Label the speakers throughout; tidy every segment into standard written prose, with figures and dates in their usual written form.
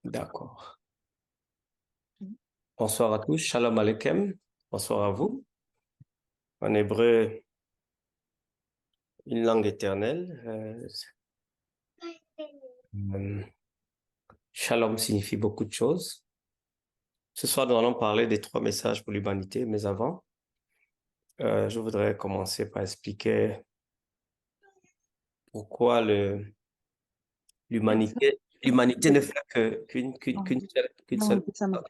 Speaker 1: D'accord. Bonsoir à tous. Shalom Aleichem. Bonsoir à vous. En hébreu, une langue éternelle. Euh, Shalom signifie beaucoup de choses. Ce soir, nous allons parler des 3 messages pour l'humanité, mais avant, je voudrais commencer par expliquer pourquoi l'humanité ne fait qu'une seule personne.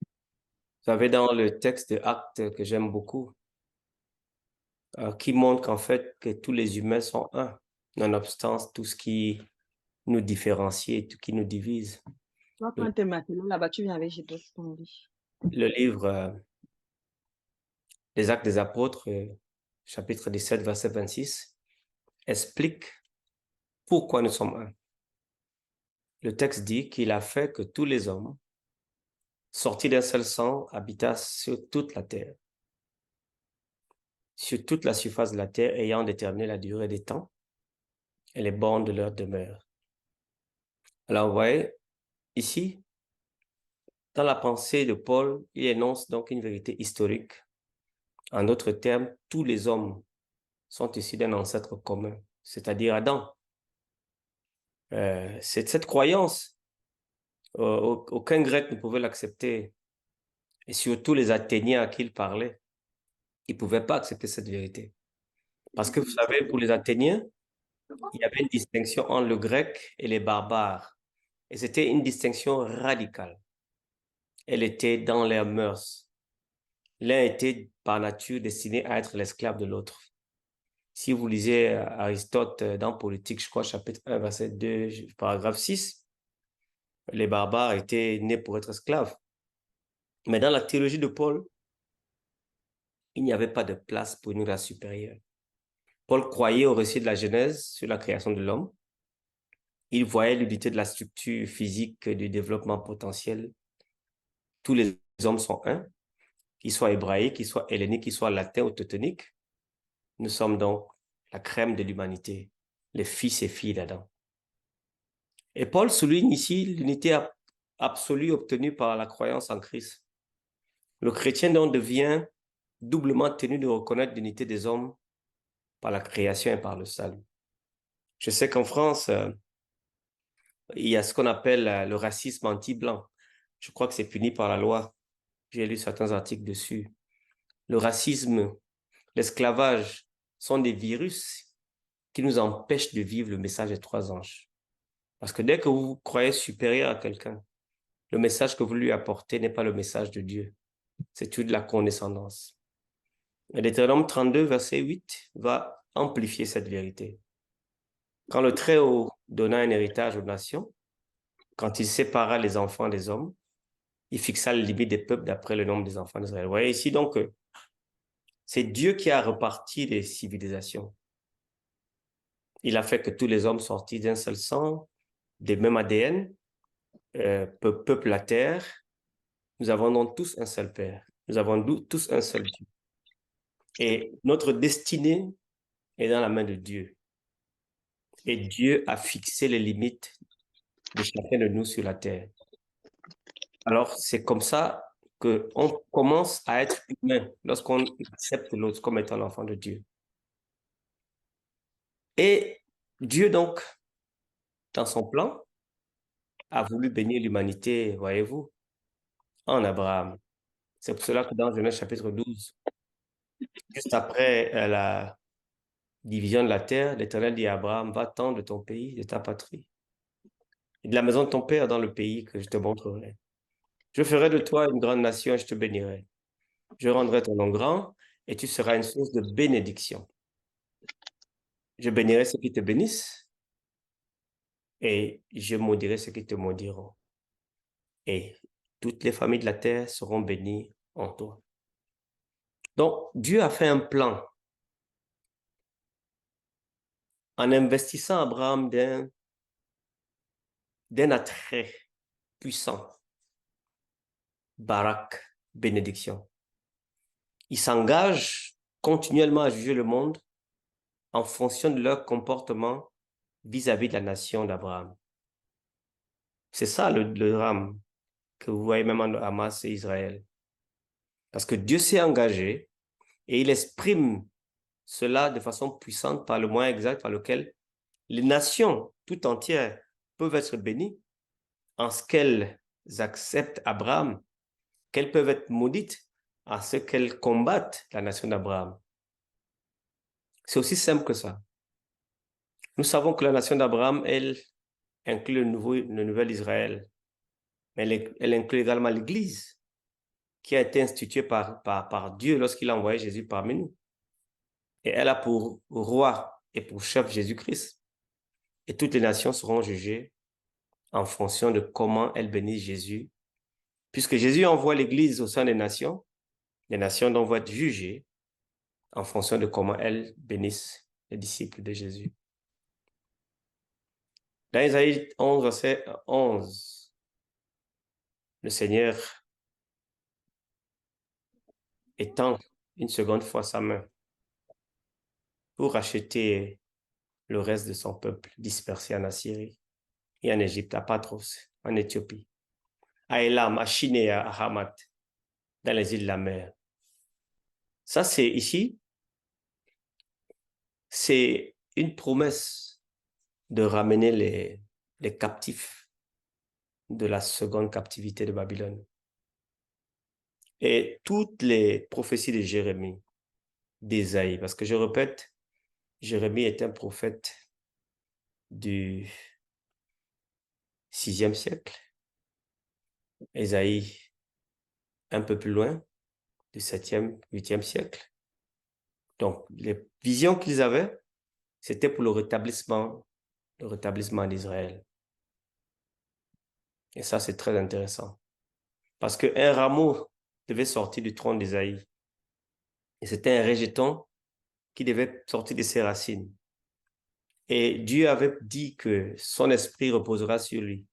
Speaker 1: Vous savez, dans le texte de Actes que j'aime beaucoup, qui montre qu'en fait, que tous les humains sont un, nonobstant tout ce qui nous différencie et tout ce qui nous divise.
Speaker 2: Tu vas prendre tes matelas là-bas, tu viens avec GPS ton lit.
Speaker 1: Le livre Les Actes des Apôtres, chapitre 17, verset 26, explique pourquoi nous sommes un. Le texte dit qu'il a fait que tous les hommes, sortis d'un seul sang, habitassent sur toute la terre, sur toute la surface de la terre, ayant déterminé la durée des temps et les bornes de leur demeure. Alors, vous voyez, ici, dans la pensée de Paul, il énonce donc une vérité historique. En d'autres termes, tous les hommes sont issus d'un ancêtre commun, c'est-à-dire Adam. C'est cette croyance, aucun grec ne pouvait l'accepter, et surtout les Athéniens à qui il parlait, ils ne pouvaient pas accepter cette vérité. Parce que vous savez, pour les Athéniens, il y avait une distinction entre le grec et les barbares, et c'était une distinction radicale. Elle était dans leurs mœurs. L'un était par nature destiné à être l'esclave de l'autre. Si vous lisez Aristote dans Politique, je crois, chapitre 1, verset 2, paragraphe 6, les barbares étaient nés pour être esclaves. Mais dans la théologie de Paul, il n'y avait pas de place pour une race supérieure. Paul croyait au récit de la Genèse sur la création de l'homme. Il voyait l'unité de la structure physique du développement potentiel. Tous les hommes sont un, qu'ils soient hébraïques, qu'ils soient helléniques, qu'ils soient latins ou teutoniques. Nous sommes donc la crème de l'humanité, les fils et filles d'Adam. Et Paul souligne ici l'unité absolue obtenue par la croyance en Christ. Le chrétien donc devient doublement tenu de reconnaître l'unité des hommes par la création et par le salut. Je sais qu'en France, il y a ce qu'on appelle le racisme anti-blanc. Je crois que c'est puni par la loi. J'ai lu certains articles dessus. Le racisme, l'esclavage sont des virus qui nous empêchent de vivre le message des 3 anges. Parce que dès que vous vous croyez supérieur à quelqu'un, le message que vous lui apportez n'est pas le message de Dieu. C'est tout de la condescendance. Et Deutéronome 32, verset 8, va amplifier cette vérité. Quand le Très-Haut donna un héritage aux nations, quand il sépara les enfants des hommes, il fixa les limites des peuples d'après le nombre des enfants d'Israël. Vous voyez ici donc, c'est Dieu qui a reparti les civilisations. Il a fait que tous les hommes sortis d'un seul sang, des mêmes ADN, peuplent la terre. Nous avons donc tous un seul Père. Nous avons tous un seul Dieu. Et notre destinée est dans la main de Dieu. Et Dieu a fixé les limites de chacun de nous sur la terre. Alors, c'est comme ça qu'on commence à être humain lorsqu'on accepte l'autre comme étant l'enfant de Dieu. Et Dieu, donc, dans son plan, a voulu bénir l'humanité, voyez-vous, en Abraham. C'est pour cela que dans Genèse chapitre 12, juste après la division de la terre, l'Éternel dit à Abraham, va-t'en de ton pays, de ta patrie, et de la maison de ton père dans le pays que je te montrerai. Je ferai de toi une grande nation et je te bénirai. Je rendrai ton nom grand et tu seras une source de bénédiction. Je bénirai ceux qui te bénissent et je maudirai ceux qui te maudiront. Et toutes les familles de la terre seront bénies en toi. Donc, Dieu a fait un plan en investissant Abraham d'un attrait puissant. Barak, bénédiction. Il s'engage continuellement à juger le monde en fonction de leur comportement vis-à-vis de la nation d'Abraham. C'est ça le drame que vous voyez même en Hamas et Israël. Parce que Dieu s'est engagé et il exprime cela de façon puissante par le moyen exact par lequel les nations tout entières peuvent être bénies en ce qu'elles acceptent Abraham, qu'elles peuvent être maudites en ce qu'elles combattent la nation d'Abraham. C'est aussi simple que ça. Nous savons que la nation d'Abraham, elle, inclut le nouvel Israël, mais elle inclut également l'Église qui a été instituée par Dieu lorsqu'il a envoyé Jésus parmi nous. Et elle a pour roi et pour chef Jésus-Christ. Et toutes les nations seront jugées en fonction de comment elles bénissent Jésus. Puisque Jésus envoie l'Église au sein des nations donc vont être jugées en fonction de comment elles bénissent les disciples de Jésus. Dans Isaïe 11, verset 11, le Seigneur étend une seconde fois sa main pour racheter le reste de son peuple dispersé en Assyrie et en Égypte, à Patros, en Éthiopie, à Élam, à Chiné, à Hamath, dans les îles de la mer. Ça, c'est ici, c'est une promesse de ramener les captifs de la seconde captivité de Babylone. Et toutes les prophéties de Jérémie, d'Ésaïe, parce que je répète, Jérémie est un prophète du 6e siècle, Ésaïe un peu plus loin, du 7e, 8e siècle. Donc, les visions qu'ils avaient, c'était pour le rétablissement d'Israël. Et ça, c'est très intéressant. Parce qu'un rameau devait sortir du trône d'Ésaïe. Et c'était un rejeton qui devait sortir de ses racines. Et Dieu avait dit que son esprit reposera sur lui.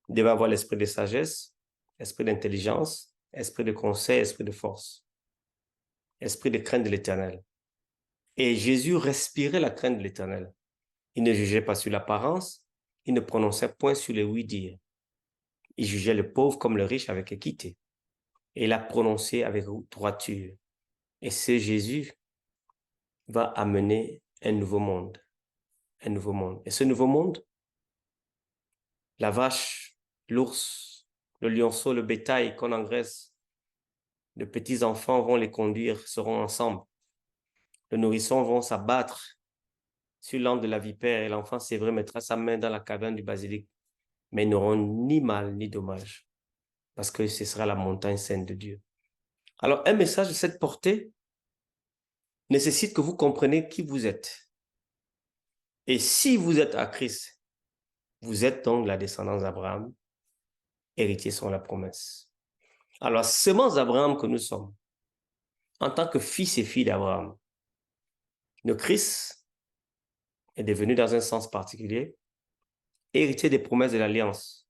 Speaker 1: Il devait avoir l'esprit de sagesse, esprit d'intelligence, esprit de conseil, esprit de force, esprit de crainte de l'Éternel. Et Jésus respirait la crainte de l'Éternel. Il ne jugeait pas sur l'apparence, il ne prononçait point sur les oui-dire. Il jugeait le pauvre comme le riche avec équité. Et il a prononcé avec droiture. Et ce Jésus va amener un nouveau monde. Un nouveau monde. Et ce nouveau monde, la vache, l'ours, le lionceau, le bétail qu'on engraisse, de petits enfants vont les conduire, seront ensemble. Le nourrisson vont s'abattre sur l'angle de la vipère et l'enfant, c'est vrai, mettra sa main dans la caverne du basilic, mais ils n'auront ni mal ni dommage, parce que ce sera la montagne sainte de Dieu. Alors, un message de cette portée nécessite que vous compreniez qui vous êtes. Et si vous êtes à Christ, vous êtes donc la descendance d'Abraham, héritier selon la promesse. Alors, semence d'Abraham que nous sommes, en tant que fils et filles d'Abraham, le Christ est devenu dans un sens particulier héritier des promesses de l'alliance.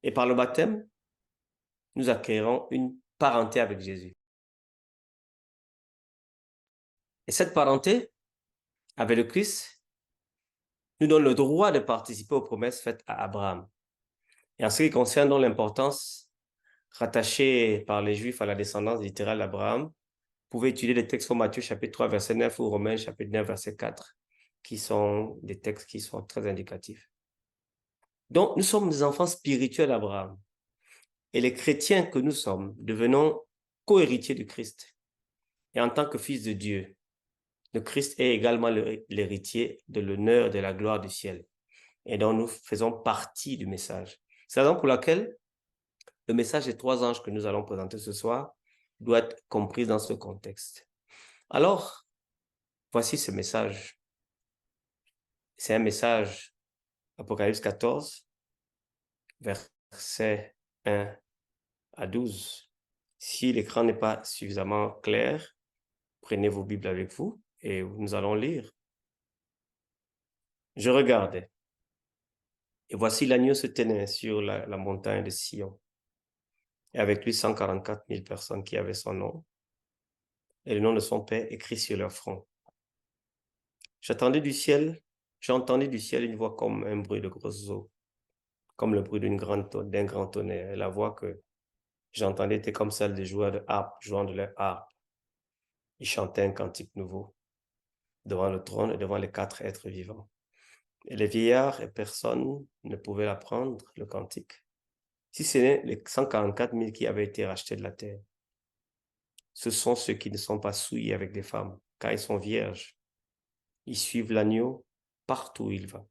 Speaker 1: Et par le baptême, nous acquérons une parenté avec Jésus. Et cette parenté avec le Christ nous donne le droit de participer aux promesses faites à Abraham. Et en ce qui concerne donc l'importance rattachée par les Juifs à la descendance littérale d'Abraham, vous pouvez étudier les textes comme Matthieu chapitre 3, verset 9 ou Romains chapitre 9, verset 4, qui sont des textes qui sont très indicatifs. Donc, nous sommes des enfants spirituels d'Abraham. Et les chrétiens que nous sommes devenons co-héritiers du Christ. Et en tant que fils de Dieu, le Christ est également l'héritier de l'honneur et de la gloire du ciel. Et donc, nous faisons partie du message. C'est la raison pour laquelle le message des 3 anges que nous allons présenter ce soir doit être compris dans ce contexte. Alors, voici ce message. C'est un message, Apocalypse 14, versets 1 à 12. Si l'écran n'est pas suffisamment clair, prenez vos Bibles avec vous et nous allons lire. Je regardais, et voici l'agneau se tenait sur la montagne de Sion, et avec lui 144 000 personnes qui avaient son nom, et le nom de son Père écrit sur leur front. J'ai entendu du ciel une voix comme un bruit de grosses eaux, comme le bruit d'un grand tonnerre. Et la voix que j'entendais était comme celle des joueurs de harpe jouant de leur harpe. Ils chantaient un cantique nouveau devant le trône et devant les quatre êtres vivants. Et les vieillards et personne ne pouvait l'apprendre, le cantique, si ce n'est les 144 000 qui avaient été rachetés de la terre. Ce sont ceux qui ne sont pas souillés avec des femmes, car ils sont vierges. Ils suivent l'agneau partout où il va.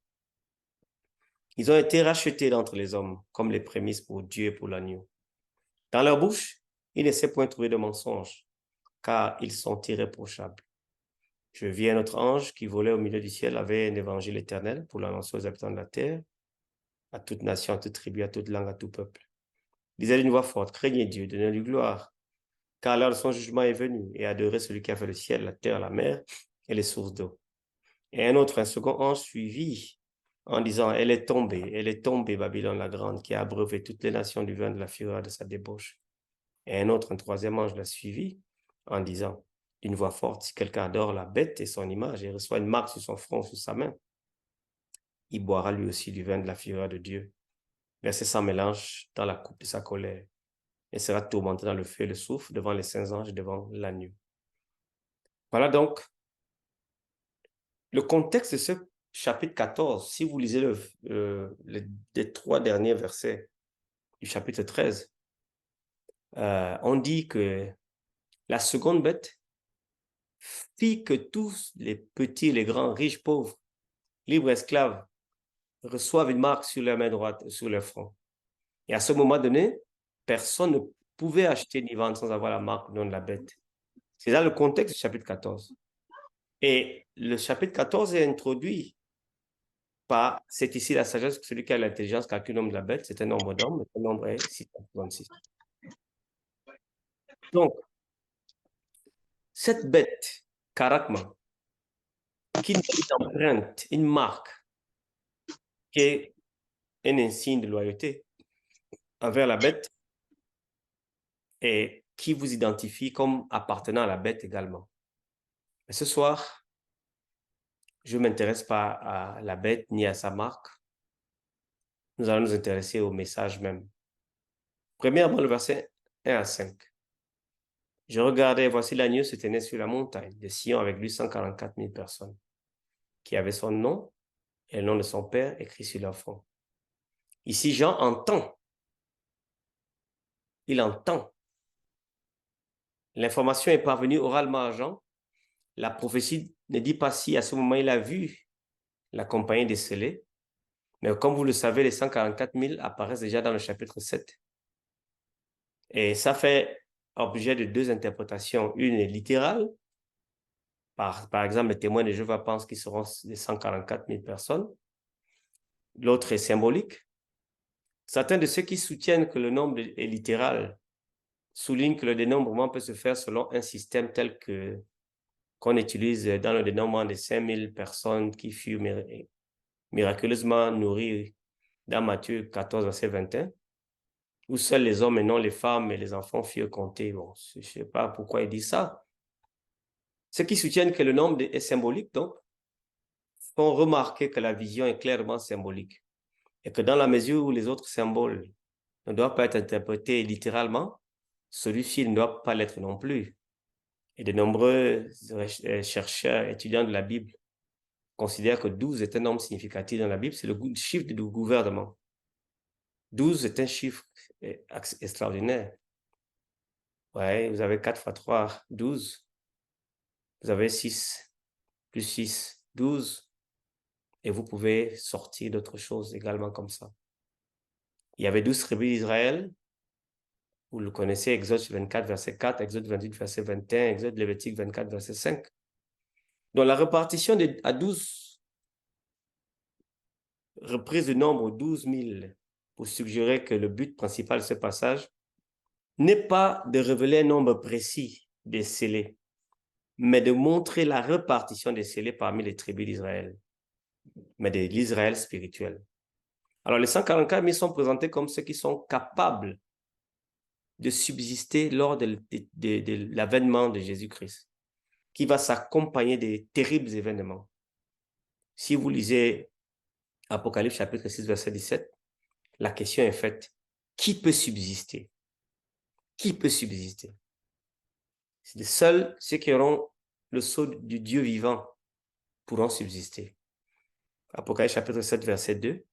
Speaker 1: Ils ont été rachetés d'entre les hommes, comme les prémices pour Dieu et pour l'agneau. Dans leur bouche, ils ne s'est point trouvé de mensonge, car ils sont irréprochables. Je vis un autre ange qui volait au milieu du ciel, avait un évangile éternel pour l'annoncer aux habitants de la terre, à toute nation, à toute tribu, à toute langue, à tout peuple. Il disait d'une voix forte, craignez Dieu, donnez-lui gloire, car l'heure de son jugement est venue, et adorez celui qui a fait le ciel, la terre, la mer et les sources d'eau. Et un second ange suivit en disant, elle est tombée, Babylone la grande, qui a abreuvé toutes les nations du vin de la fureur de sa débauche. Et un troisième ange l'a suivi en disant, d'une voix forte, si quelqu'un adore la bête et son image et reçoit une marque sur son front, sur sa main, il boira lui aussi du vin de la fureur de Dieu, versé sans mélange dans la coupe de sa colère, et sera tourmenté dans le feu et le soufre devant les saints anges et devant l'agneau. Voilà donc le contexte de ce chapitre 14. Si vous lisez les 3 derniers versets du chapitre 13, on dit que la seconde bête fit que tous les petits, les grands, riches, pauvres, libres, esclaves, reçoivent une marque sur leur main droite, sur leur front. Et à ce moment donné, personne ne pouvait acheter ni vendre sans avoir la marque du nom de la bête. C'est là le contexte du chapitre 14. Et le chapitre 14 est introduit par, c'est ici la sagesse, que celui qui a l'intelligence calcule le nombre de la bête, c'est un nombre d'hommes, le nombre est 636. Donc, cette bête, Karakma, qui n'a une empreinte, une marque, qui est un insigne de loyauté envers la bête, et qui vous identifie comme appartenant à la bête également. Mais ce soir, je ne m'intéresse pas à la bête ni à sa marque. Nous allons nous intéresser au message même. Premièrement, le verset 1 à 5. Je regardais, voici l'agneau se tenait sur la montagne de Sion avec lui 144 000 personnes qui avaient son nom et le nom de son père écrit sur leur front. Ici, Jean entend. Il entend. L'information est parvenue oralement à Jean. La prophétie ne dit pas si à ce moment il a vu la compagnie des scellés. Mais comme vous le savez, les 144 000 apparaissent déjà dans le chapitre 7. Et ça fait objet de 2 interprétations. Une est littérale. Par exemple, les témoins de Jéhovah pensent qu'ils seront des 144 000 personnes. L'autre est symbolique. Certains de ceux qui soutiennent que le nombre est littéral soulignent que le dénombrement peut se faire selon un système tel que qu'on utilise dans le dénombrement des 5000 personnes qui furent miraculeusement nourries dans Matthieu 14, verset 21, où seuls les hommes et non les femmes et les enfants furent comptés. Bon, je ne sais pas pourquoi il dit ça. Ceux qui soutiennent que le nombre est symbolique, donc, font remarquer que la vision est clairement symbolique et que dans la mesure où les autres symboles ne doivent pas être interprétés littéralement, celui-ci ne doit pas l'être non plus. Et de nombreux chercheurs, étudiants de la Bible considèrent que 12 est un nombre significatif dans la Bible, c'est le chiffre du gouvernement. 12 est un chiffre extraordinaire. Ouais, vous avez 4 fois 3, 12. Vous avez 6, plus 6, 12. Et vous pouvez sortir d'autres choses également comme ça. Il y avait 12 tribus d'Israël. Vous le connaissez, Exode 24, verset 4, Exode 28, verset 21, Exode Lévitique 24, verset 5. Donc la répartition à 12 reprises du nombre 12 000 pour suggérer que le but principal de ce passage n'est pas de révéler un nombre précis des scellés, mais de montrer la répartition des scellés parmi les tribus d'Israël, mais de l'Israël spirituel. Alors les 144 000 sont présentés comme ceux qui sont capables de subsister lors de l'avènement de Jésus-Christ, qui va s'accompagner des terribles événements. Si vous lisez Apocalypse chapitre 6, verset 17, la question est faite, qui peut subsister? Qui peut subsister? C'est seuls ceux qui auront le sceau du Dieu vivant pourront subsister. Apocalypse chapitre 7, verset 2.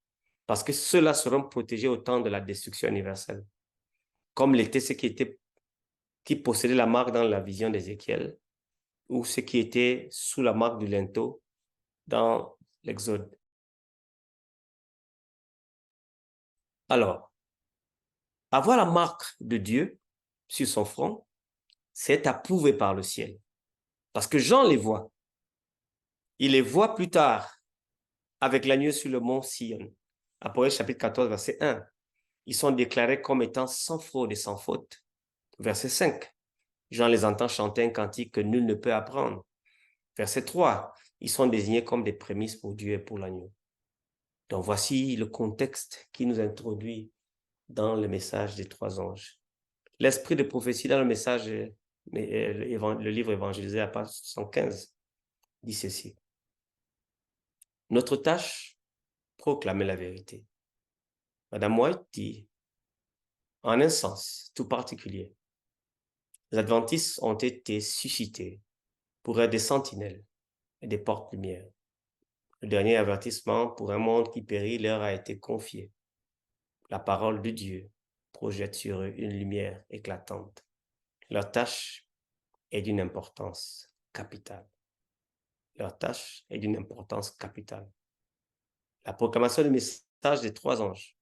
Speaker 1: Parce que ceux-là seront protégés au temps de la destruction universelle. Comme l'étaient ceux qui possédaient la marque dans la vision d'Ézéchiel, ou ceux qui étaient sous la marque du linteau dans l'Exode. Alors, avoir la marque de Dieu sur son front, c'est approuvé par le ciel. Parce que Jean les voit. Il les voit plus tard avec l'agneau sur le mont Sion. Apocalypse chapitre 14, verset 1. Ils sont déclarés comme étant sans fraude et sans faute. Verset 5. Jean les entend chanter un cantique que nul ne peut apprendre. Verset 3. Ils sont désignés comme des prémices pour Dieu et pour l'agneau. Donc voici le contexte qui nous introduit dans le message des trois anges. L'esprit de prophétie dans le message, le livre évangélisé à page 115, dit ceci. Notre tâche, proclamer la vérité. Madame White dit, en un sens tout particulier, les adventistes ont été suscités pour être des sentinelles et des portes-lumière. Le dernier avertissement pour un monde qui périt leur a été confié. La parole de Dieu projette sur eux une lumière éclatante. Leur tâche est d'une importance capitale. Leur tâche est d'une importance capitale. La proclamation du message des trois anges.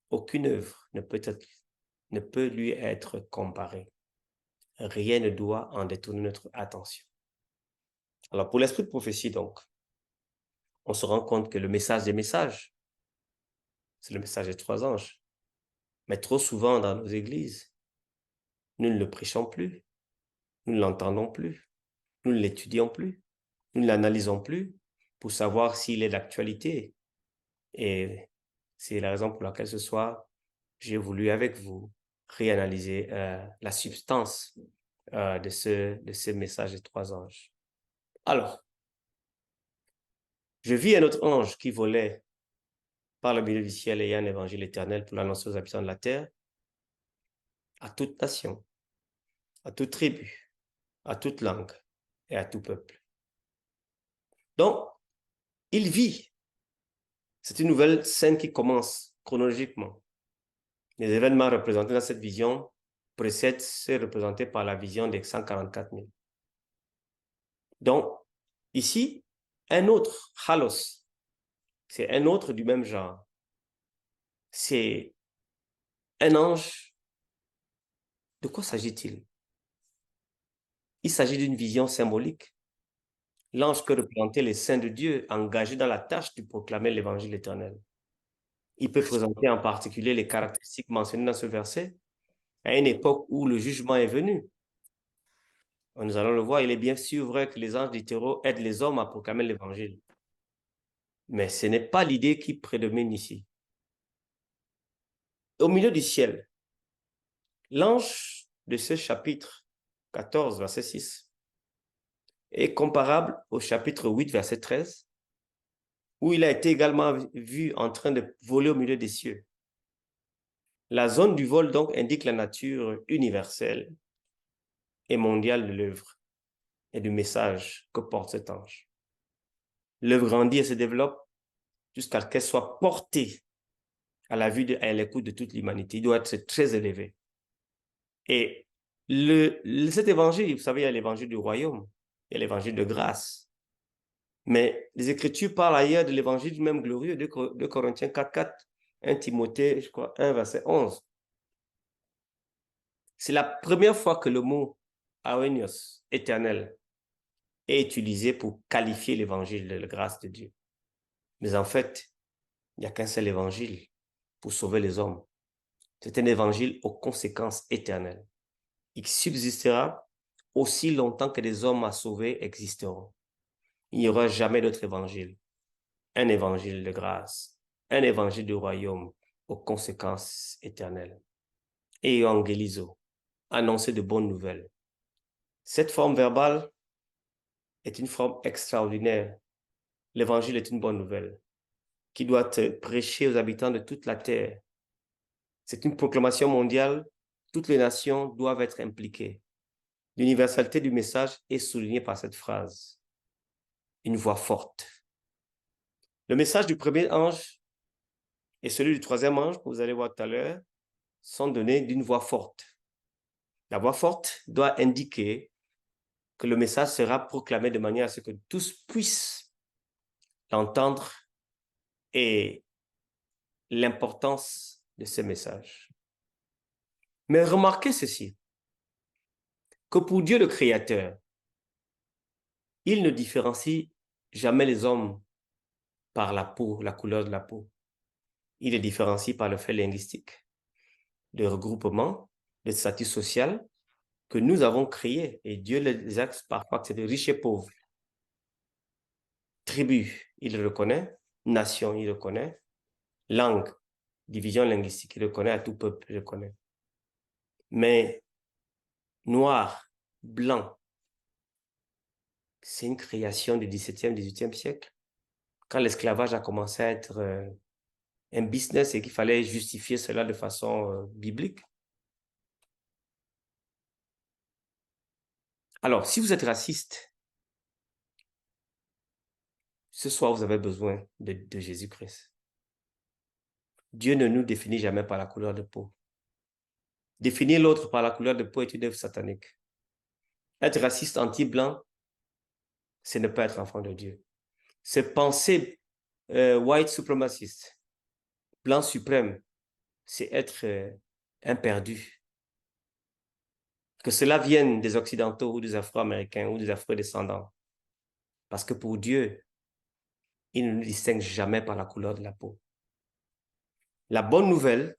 Speaker 1: Aucune œuvre ne peut lui être comparée. Rien ne doit en détourner notre attention. Alors, pour l'esprit de prophétie, donc, on se rend compte que le message des messages, c'est le message des trois anges. Mais trop souvent dans nos églises, nous ne le prêchons plus, nous ne l'entendons plus, nous ne l'étudions plus, nous ne l'analysons plus pour savoir s'il est d'actualité. Et c'est la raison pour laquelle ce soir, j'ai voulu avec vous réanalyser la substance de ce message des trois anges. Alors, je vis un autre ange qui volait par le milieu du ciel ayant un évangile éternel pour l'annoncer aux habitants de la terre, à toute nation, à toute tribu, à toute langue et à tout peuple. Donc, il vit. C'est une nouvelle scène qui commence chronologiquement. Les événements représentés dans cette vision précèdent ceux représentés par la vision des 144 000. Donc, ici, un autre, Halos, c'est un autre du même genre. C'est un ange. De quoi s'agit-il? Il s'agit d'une vision symbolique. L'ange que représentaient les saints de Dieu engagés dans la tâche de proclamer l'évangile éternel. Il peut présenter en particulier les caractéristiques mentionnées dans ce verset à une époque où le jugement est venu. Nous allons le voir, il est bien sûr vrai que les anges littéraux aident les hommes à proclamer l'évangile. Mais ce n'est pas l'idée qui prédomine ici. Au milieu du ciel, l'ange de ce chapitre 14, verset 6, est comparable au chapitre 8, verset 13, où il a été également vu en train de voler au milieu des cieux. La zone du vol, donc, indique la nature universelle et mondiale de l'œuvre et du message que porte cet ange. L'œuvre grandit et se développe jusqu'à ce qu'elle soit portée à la vue et à l'écoute de toute l'humanité. Il doit être très élevé. Et cet évangile, vous savez, il y a l'évangile du royaume, il y a l'évangile de grâce. Mais les Écritures parlent ailleurs de l'évangile même glorieux de Corinthiens 4:4, 1 Timothée, je crois, 1, verset 11. C'est la première fois que le mot aoenios, éternel, est utilisé pour qualifier l'évangile de la grâce de Dieu. Mais en fait, il n'y a qu'un seul évangile pour sauver les hommes. C'est un évangile aux conséquences éternelles. Il subsistera aussi longtemps que les hommes à sauver existeront. Il n'y aura jamais d'autre évangile. Un évangile de grâce, un évangile du royaume aux conséquences éternelles. Et evangelizo, annoncer de bonnes nouvelles. Cette forme verbale est une forme extraordinaire. L'évangile est une bonne nouvelle. qui doit prêcher aux habitants de toute la terre. C'est une proclamation mondiale. Toutes les nations doivent être impliquées. L'universalité du message est soulignée par cette phrase. Une voix forte. Le message du premier ange et celui du troisième ange, que vous allez voir tout à l'heure, sont donnés d'une voix forte. La voix forte doit indiquer que le message sera proclamé de manière à ce que tous puissent l'entendre et l'importance de ce message. Mais remarquez ceci, que pour Dieu le Créateur, il ne différencie jamais les hommes par la peau, la couleur de la peau. Il les différencie par le fait linguistique, de regroupement, de statut social que nous avons créé. Et Dieu les a parfois acceptés, riches et pauvres. Tribu, il le reconnaît. Nation, il le connaît. Langue, division linguistique, il le connaît. À tout peuple, il le connaît. Mais noir, blanc, c'est une création du XVIIe, XVIIIe siècle. Quand l'esclavage a commencé à être un business et qu'il fallait justifier cela de façon biblique. Alors, si vous êtes raciste, ce soir, vous avez besoin de Jésus-Christ. Dieu ne nous définit jamais par la couleur de peau. Définir l'autre par la couleur de peau est une œuvre satanique. Être raciste anti-blanc, c'est ne pas être enfant de Dieu. C'est penser white supremaciste, blanc suprême, c'est être un perdu. Que cela vienne des Occidentaux ou des Afro-Américains ou des Afro-descendants. Parce que pour Dieu, il ne nous distingue jamais par la couleur de la peau. La bonne nouvelle,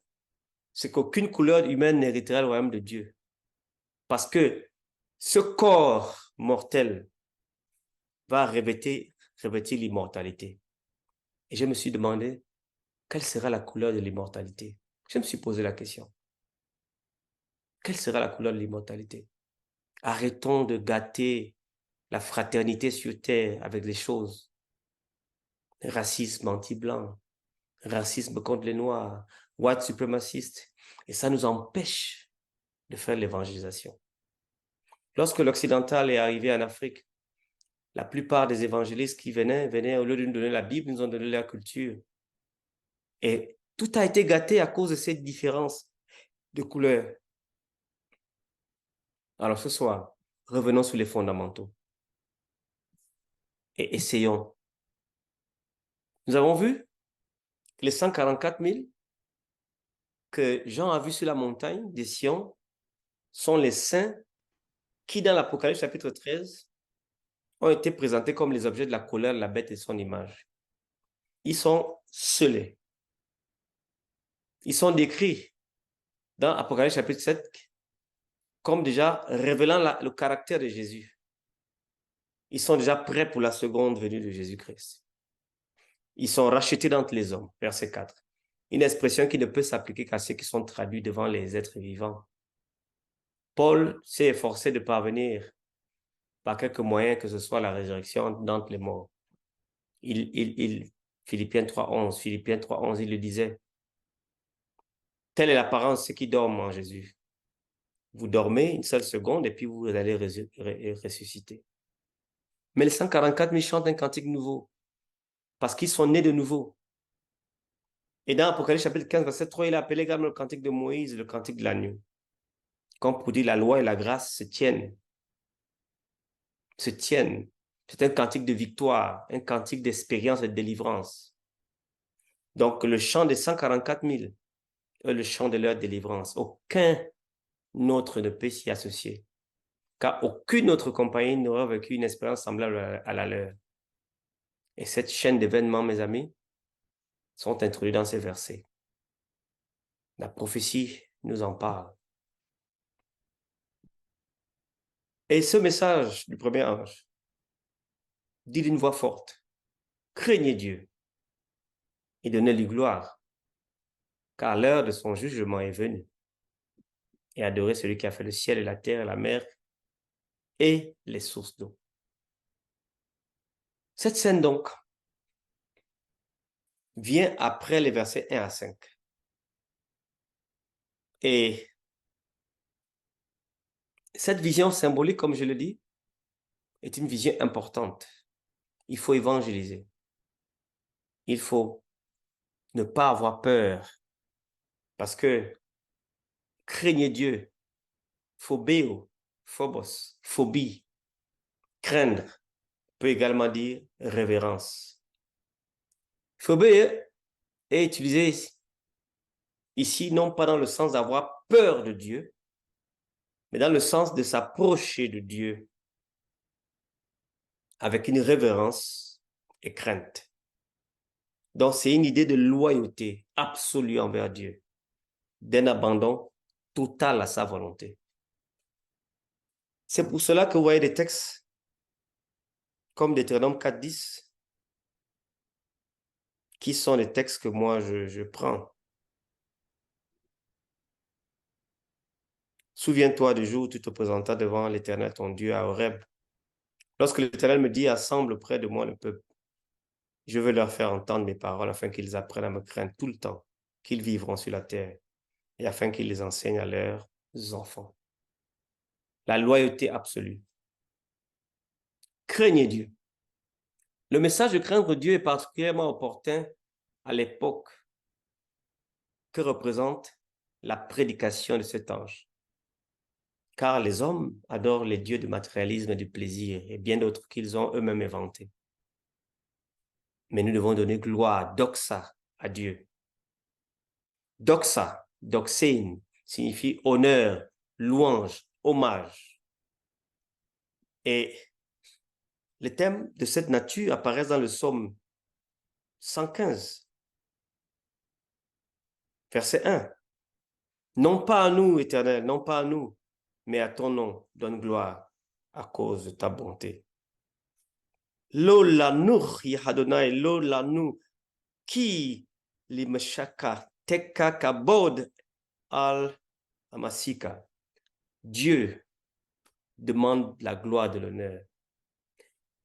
Speaker 1: c'est qu'aucune couleur humaine n'héritera le royaume de Dieu. Parce que ce corps mortel va revêtir l'immortalité. Et je me suis demandé, quelle sera la couleur de l'immortalité? Je me suis posé la question. Quelle sera la couleur de l'immortalité? Arrêtons de gâter la fraternité sur terre avec les choses. Racisme anti-blanc, racisme contre les Noirs, white suprémaciste. Et ça nous empêche de faire l'évangélisation. Lorsque l'occidental est arrivé en Afrique, la plupart des évangélistes qui venaient au lieu de nous donner la Bible, nous ont donné leur culture. Et tout a été gâté à cause de cette différence de couleur. Alors ce soir, revenons sur les fondamentaux et essayons. Nous avons vu les 144 000 que Jean a vus sur la montagne de Sion sont les saints qui, dans l'Apocalypse chapitre 13, ont été présentés comme les objets de la colère de la bête et de son image. Ils sont scellés. Ils sont décrits dans Apocalypse chapitre 7 comme déjà révélant le caractère de Jésus. Ils sont déjà prêts pour la seconde venue de Jésus-Christ. Ils sont rachetés d'entre les hommes, verset 4. Une expression qui ne peut s'appliquer qu'à ceux qui sont traduits devant les êtres vivants. Paul s'est efforcé de parvenir par quelques moyens, que ce soit la résurrection d'entre les morts. Philippiens 3.11, il le disait. Telle est l'apparence de ceux qui dorment en Jésus. Vous dormez une seule seconde et puis vous allez ressusciter. Mais les 144 000 chantent un cantique nouveau parce qu'ils sont nés de nouveau. Et dans Apocalypse chapitre 15, verset 3, il a appelé également le cantique de Moïse, le cantique de l'agneau. Comme pour dire la loi et la grâce se tiennent. C'est un cantique de victoire, un cantique d'expérience et de délivrance. Donc, le chant des 144 000 est le chant de leur délivrance. Aucun autre ne peut s'y associer, car aucune autre compagnie n'aurait vécu une expérience semblable à la leur. Et cette chaîne d'événements, mes amis, sont introduits dans ces versets. La prophétie nous en parle. Et ce message du premier ange dit d'une voix forte, craignez Dieu et donnez-lui gloire, car l'heure de son jugement est venue. Et adorez celui qui a fait le ciel et la terre et la mer et les sources d'eau. Cette scène donc vient après les versets 1 à 5. Et cette vision symbolique, comme je le dis, est une vision importante. Il faut évangéliser. Il faut ne pas avoir peur parce que craignez Dieu, phobéo, phobos, phobie, craindre, peut également dire révérence. Phobie est utilisé ici non pas dans le sens d'avoir peur de Dieu, mais dans le sens de s'approcher de Dieu avec une révérence et crainte. Donc, c'est une idée de loyauté absolue envers Dieu, d'un abandon total à sa volonté. C'est pour cela que vous voyez des textes comme Deutéronome 4.10 qui sont les textes que moi je prends. Souviens-toi du jour où tu te présentas devant l'Éternel, ton Dieu, à Horeb. Lorsque l'Éternel me dit, assemble près de moi le peuple, je veux leur faire entendre mes paroles afin qu'ils apprennent à me craindre tout le temps, qu'ils vivront sur la terre et afin qu'ils les enseignent à leurs enfants. La loyauté absolue. Craignez Dieu. Le message de craindre Dieu est particulièrement opportun à l'époque que représente la prédication de cet ange. Car les hommes adorent les dieux du matérialisme et du plaisir et bien d'autres qu'ils ont eux-mêmes inventés. Mais nous devons donner gloire, doxa, à Dieu. Doxa, doxein, signifie honneur, louange, hommage. Et les thèmes de cette nature apparaissent dans le psaume 115, verset 1. Non pas à nous, Éternel, non pas à nous, mais à ton nom, donne gloire à cause de ta bonté. Lo lanu, Yahadonai, lo lanu, ki limeshaka, teka kabod al amasika. Dieu demande la gloire de l'honneur.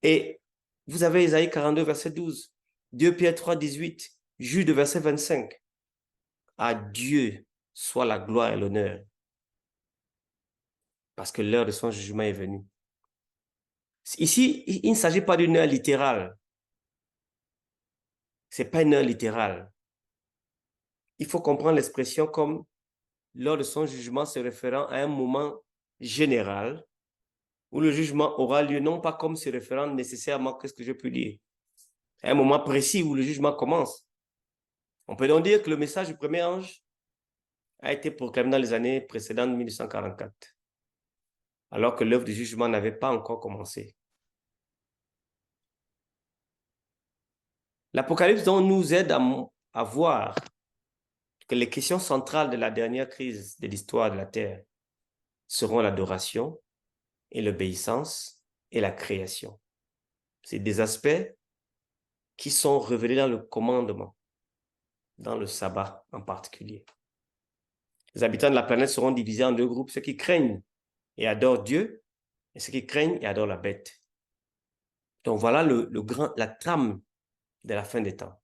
Speaker 1: Et vous avez Isaïe 42, verset 12, 2 Pierre 3, 18, Jude, verset 25. À Dieu soit la gloire et l'honneur, parce que l'heure de son jugement est venue. Ici, il ne s'agit pas d'une heure littérale. Ce n'est pas une heure littérale. Il faut comprendre l'expression comme l'heure de son jugement se référant à un moment général où le jugement aura lieu, non pas comme se référant nécessairement, qu'est-ce que je peux dire, à un moment précis où le jugement commence. On peut donc dire que le message du premier ange a été proclamé dans les années précédentes 1844, alors que l'œuvre du jugement n'avait pas encore commencé. L'Apocalypse donc nous aide à voir que les questions centrales de la dernière crise de l'histoire de la Terre seront l'adoration et l'obéissance et la création. C'est des aspects qui sont révélés dans le commandement, dans le sabbat en particulier. Les habitants de la planète seront divisés en deux groupes, ceux qui craignent et adorent Dieu et ceux qui craignent et adorent la bête. Donc voilà la trame de la fin des temps.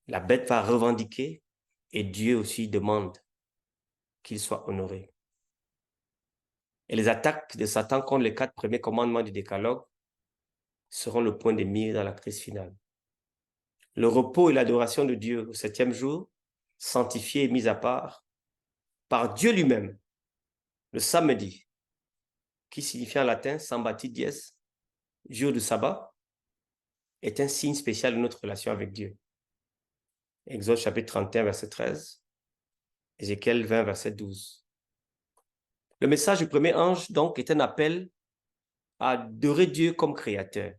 Speaker 1: La bête va revendiquer et Dieu aussi demande qu'il soit honoré. Et les attaques de Satan contre les 4 premiers commandements du décalogue seront le point de mire dans la crise finale. Le repos et l'adoration de Dieu au 7e jour, sanctifié et mis à part par Dieu lui-même, le samedi, qui signifie en latin sambati dies, jour de sabbat, est un signe spécial de notre relation avec Dieu. Exode chapitre 31, verset 13, Ézéchiel 20, verset 12. Le message du premier ange, donc, est un appel à adorer Dieu comme créateur.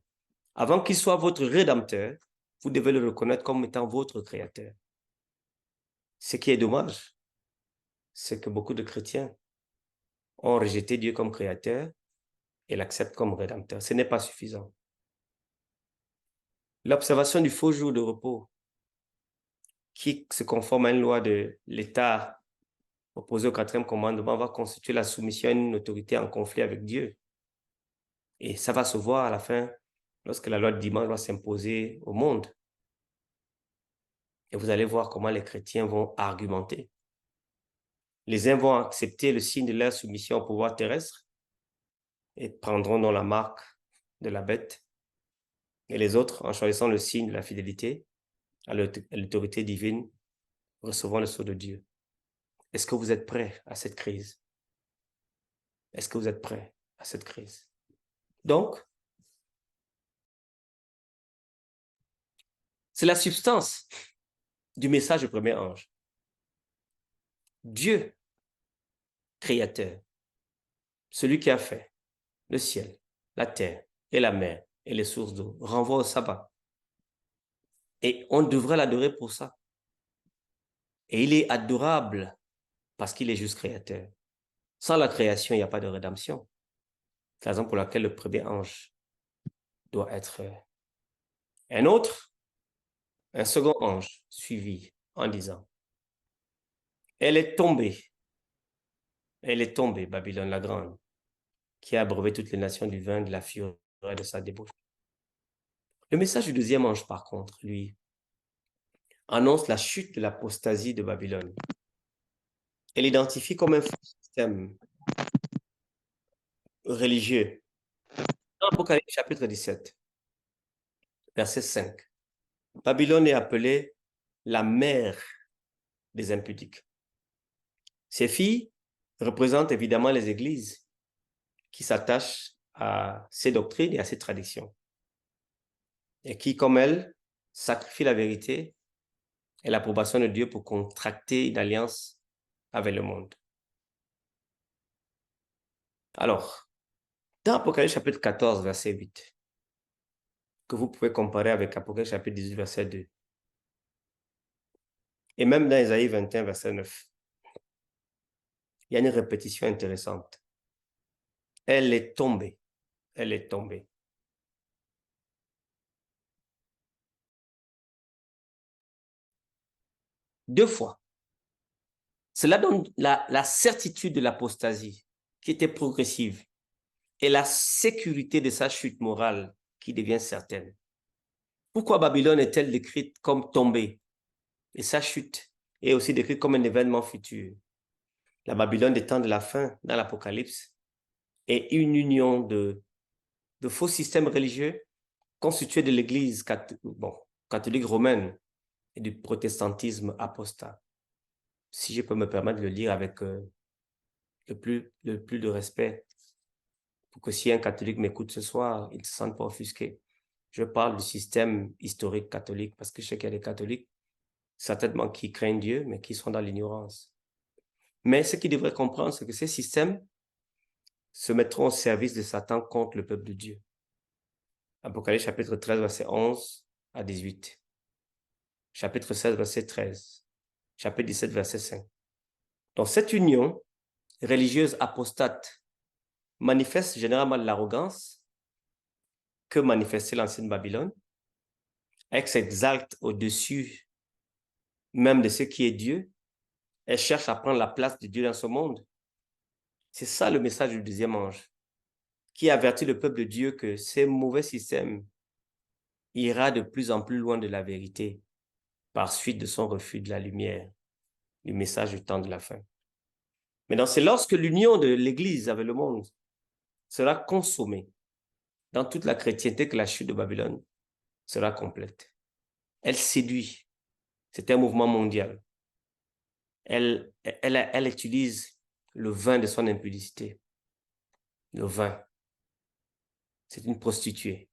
Speaker 1: Avant qu'il soit votre rédempteur, vous devez le reconnaître comme étant votre créateur. Ce qui est dommage, c'est que beaucoup de chrétiens ont rejeté Dieu comme créateur et l'acceptent comme rédempteur. Ce n'est pas suffisant. L'observation du faux jour de repos, qui se conforme à une loi de l'État opposée au 4e commandement, va constituer la soumission à une autorité en conflit avec Dieu. Et ça va se voir à la fin, lorsque la loi de dimanche va s'imposer au monde. Et vous allez voir comment les chrétiens vont argumenter. Les uns vont accepter le signe de leur soumission au pouvoir terrestre et prendront dans la marque de la bête. Et les autres, en choisissant le signe de la fidélité à l'autorité divine, recevront le sceau de Dieu. Est-ce que vous êtes prêts à cette crise? Est-ce que vous êtes prêts à cette crise? Donc, c'est la substance du message du premier ange. Dieu, créateur, celui qui a fait le ciel, la terre et la mer et les sources d'eau, renvoie au sabbat. Et on devrait l'adorer pour ça. Et il est adorable parce qu'il est juste créateur. Sans la création, il n'y a pas de rédemption. C'est la raison pour laquelle le premier ange doit être un autre, un second ange suivi en disant, elle est tombée, Babylone la grande, qui a abreuvé toutes les nations du vin de la fureur de sa débauche. Le message du deuxième ange, par contre, lui, annonce la chute de l'apostasie de Babylone. Elle identifie comme un faux système religieux. Dans Apocalypse chapitre 17, verset 5, Babylone est appelée la mère des impudiques. Ces filles représentent évidemment les églises qui s'attachent à ces doctrines et à ces traditions et qui, comme elles, sacrifient la vérité et l'approbation de Dieu pour contracter une alliance avec le monde. Alors, dans Apocalypse chapitre 14, verset 8, que vous pouvez comparer avec Apocalypse chapitre 18, verset 2, et même dans Isaïe 21, verset 9, il y a une répétition intéressante. Elle est tombée. Elle est tombée. Deux fois. Cela donne la certitude de l'apostasie qui était progressive et la sécurité de sa chute morale qui devient certaine. Pourquoi Babylone est-elle décrite comme tombée et sa chute est aussi décrite comme un événement futur? La Babylone des temps de la fin dans l'Apocalypse est une union de faux systèmes religieux constitués de l'Église catholique romaine et du protestantisme apostat. Si je peux me permettre de le lire avec le plus de respect, pour que si un catholique m'écoute ce soir, il ne se sente pas offusqué. Je parle du système historique catholique, parce que je sais qu'il y a des catholiques, certainement qui craignent Dieu, mais qui sont dans l'ignorance. Mais ce qu'ils devraient comprendre, c'est que ces systèmes se mettront au service de Satan contre le peuple de Dieu. Apocalypse chapitre 13, verset 11 à 18. Chapitre 16, verset 13. Chapitre 17, verset 5. Donc cette union religieuse apostate manifeste généralement l'arrogance que manifestait l'ancienne Babylone. Elle s'exalte au-dessus même de ce qui est Dieu. Elle cherche à prendre la place de Dieu dans ce monde. C'est ça le message du deuxième ange, qui avertit le peuple de Dieu que ces mauvais systèmes ira de plus en plus loin de la vérité par suite de son refus de la lumière, du message du temps de la fin. Maintenant, c'est lorsque l'union de l'Église avec le monde sera consommée dans toute la chrétienté que la chute de Babylone sera complète. Elle séduit. C'est un mouvement mondial. Elle utilise le vin de son impudicité. Le vin. C'est une prostituée.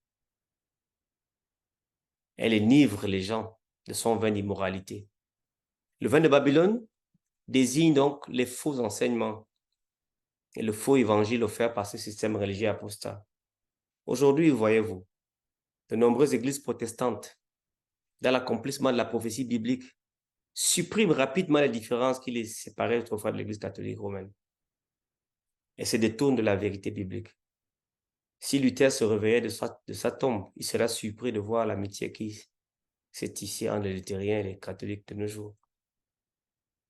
Speaker 1: Elle enivre les gens de son vin d'immoralité. Le vin de Babylone désigne donc les faux enseignements et le faux évangile offert par ce système religieux apostat. Aujourd'hui, voyez-vous, de nombreuses églises protestantes, dans l'accomplissement de la prophétie biblique, suppriment rapidement les différences qui les séparaient autrefois de l'église catholique romaine et se détournent de la vérité biblique. Si Luther se réveillait de sa tombe, il sera surpris de voir l'amitié qui s'est tissée entre les luthériens et les catholiques de nos jours.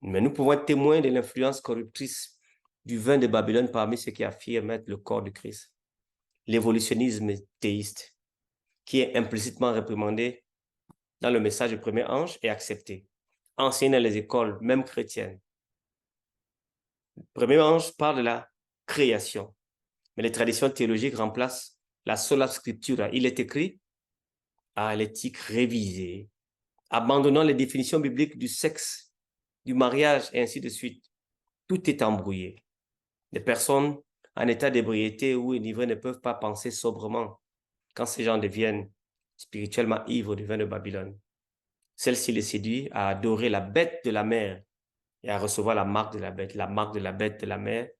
Speaker 1: Mais nous pouvons être témoins de l'influence corruptrice du vin de Babylone parmi ceux qui affirment être le corps de Christ. L'évolutionnisme théiste, qui est implicitement réprimandé dans le message du premier ange est accepté, enseigné dans les écoles, même chrétiennes. Le premier ange parle de la création, mais les traditions théologiques remplacent la sola scriptura. Il est écrit à l'éthique révisée, abandonnant les définitions bibliques du sexe, du mariage et ainsi de suite. Tout est embrouillé. Les personnes en état d'ébriété ou enivrées ne peuvent pas penser sobrement quand ces gens deviennent spirituellement ivres du vin de Babylone. Celle-ci les séduit à adorer la bête de la mer et à recevoir la marque de la bête de la mer,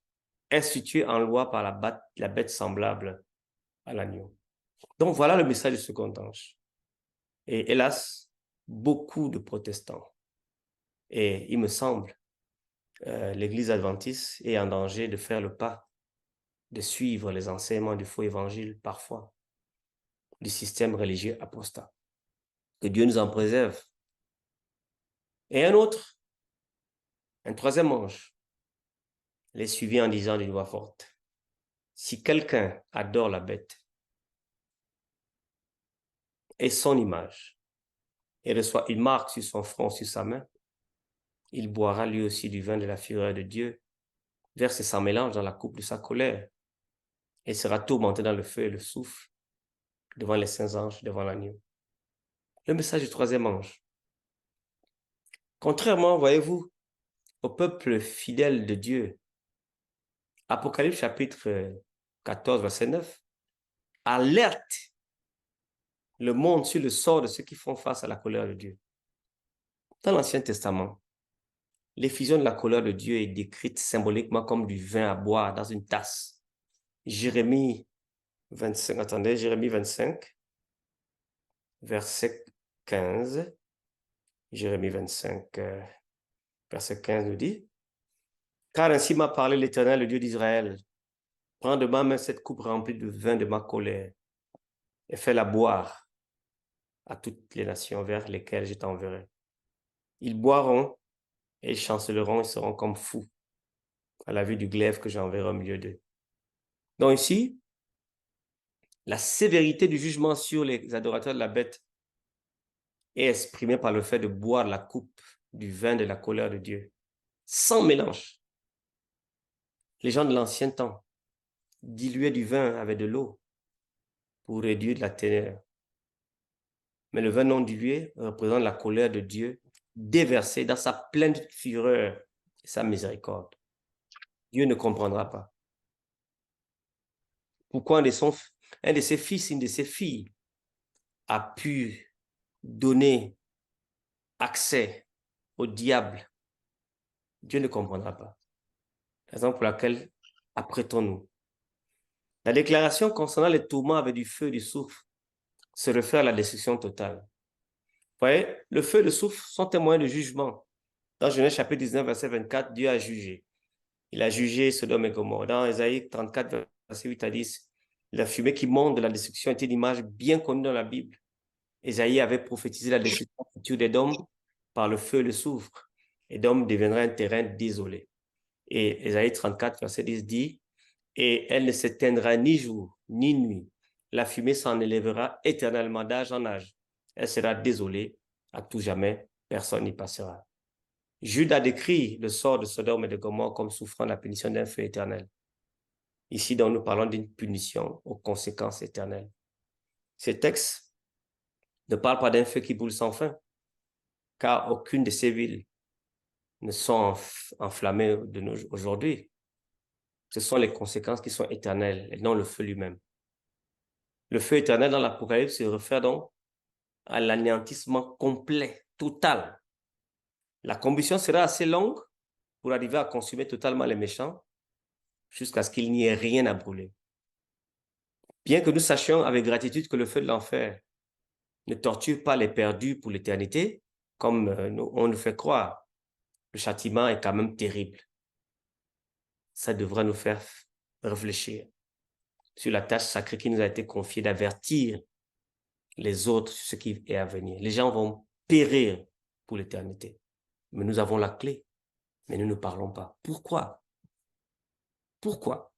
Speaker 1: instituée en loi par la bête semblable à l'agneau. Donc voilà le message du second ange. Et hélas, beaucoup de protestants, et il me semble, l'Église adventiste est en danger de faire le pas, de suivre les enseignements du faux évangile parfois, du système religieux apostat. Que Dieu nous en préserve. Et un troisième ange, les suivit en disant d'une voix forte, si quelqu'un adore la bête et son image, et reçoit une marque sur son front, sur sa main, il boira lui aussi du vin de la fureur de Dieu, verse sans mélange dans la coupe de sa colère, et sera tourmenté dans le feu et le soufre, devant les saints anges, devant l'agneau. Le message du troisième ange. Contrairement, voyez-vous, au peuple fidèle de Dieu, Apocalypse chapitre 14, verset 9, alerte le monde sur le sort de ceux qui font face à la colère de Dieu. Dans l'Ancien Testament, l'effusion de la colère de Dieu est décrite symboliquement comme du vin à boire dans une tasse. Jérémie 25, verset 15. Jérémie 25, verset 15 nous dit, « Car ainsi m'a parlé l'Éternel, le Dieu d'Israël. Prends de ma main cette coupe remplie de vin de ma colère et fais-la boire à toutes les nations vers lesquelles je t'enverrai. Ils boiront et ils chanceleront et seront comme fous à la vue du glaive que j'enverrai au milieu d'eux. » Donc ici, la sévérité du jugement sur les adorateurs de la bête est exprimée par le fait de boire la coupe du vin de la colère de Dieu, sans mélange. Les gens de l'ancien temps diluaient du vin avec de l'eau pour réduire la teneur. Mais le vin non dilué représente la colère de Dieu déversée dans sa pleine fureur et sa miséricorde. Dieu ne comprendra pas. Pourquoi un de ses fils, une de ses filles a pu donner accès au diable? Dieu ne comprendra pas. Raison pour laquelle apprêtons-nous. La déclaration concernant les tourments avec du feu et du soufre se réfère à la destruction totale. Vous voyez, le feu et le soufre sont témoins de jugement. Dans Genèse chapitre 19, verset 24, Dieu a jugé. Il a jugé Sodome et Gomorrhe. Dans Ésaïe 34, verset 8 à 10, la fumée qui monte de la destruction était une image bien connue dans la Bible. Ésaïe avait prophétisé la destruction future d'Édom par le feu et le soufre. Édom deviendrait un terrain désolé. Et Ésaïe 34, verset 10 dit, « Et elle ne s'éteindra ni jour, ni nuit. La fumée s'en élèvera éternellement d'âge en âge. Elle sera désolée à tout jamais. Personne n'y passera. » Jude a décrit le sort de Sodome et de Gomorrhe comme souffrant de la punition d'un feu éternel. Ici, donc, nous parlons d'une punition aux conséquences éternelles. Ces textes ne parlent pas d'un feu qui brûle sans fin, car aucune de ces villes ne sont enflammées aujourd'hui. Ce sont les conséquences qui sont éternelles et non le feu lui-même. Le feu éternel dans l'Apocalypse se réfère donc à l'anéantissement complet, total. La combustion sera assez longue pour arriver à consumer totalement les méchants jusqu'à ce qu'il n'y ait rien à brûler. Bien que nous sachions avec gratitude que le feu de l'enfer ne torture pas les perdus pour l'éternité, comme on nous fait croire, le châtiment est quand même terrible. Ça devrait nous faire réfléchir sur la tâche sacrée qui nous a été confiée d'avertir les autres sur ce qui est à venir. Les gens vont périr pour l'éternité. Mais nous avons la clé, mais nous ne parlons pas. Pourquoi? Pourquoi?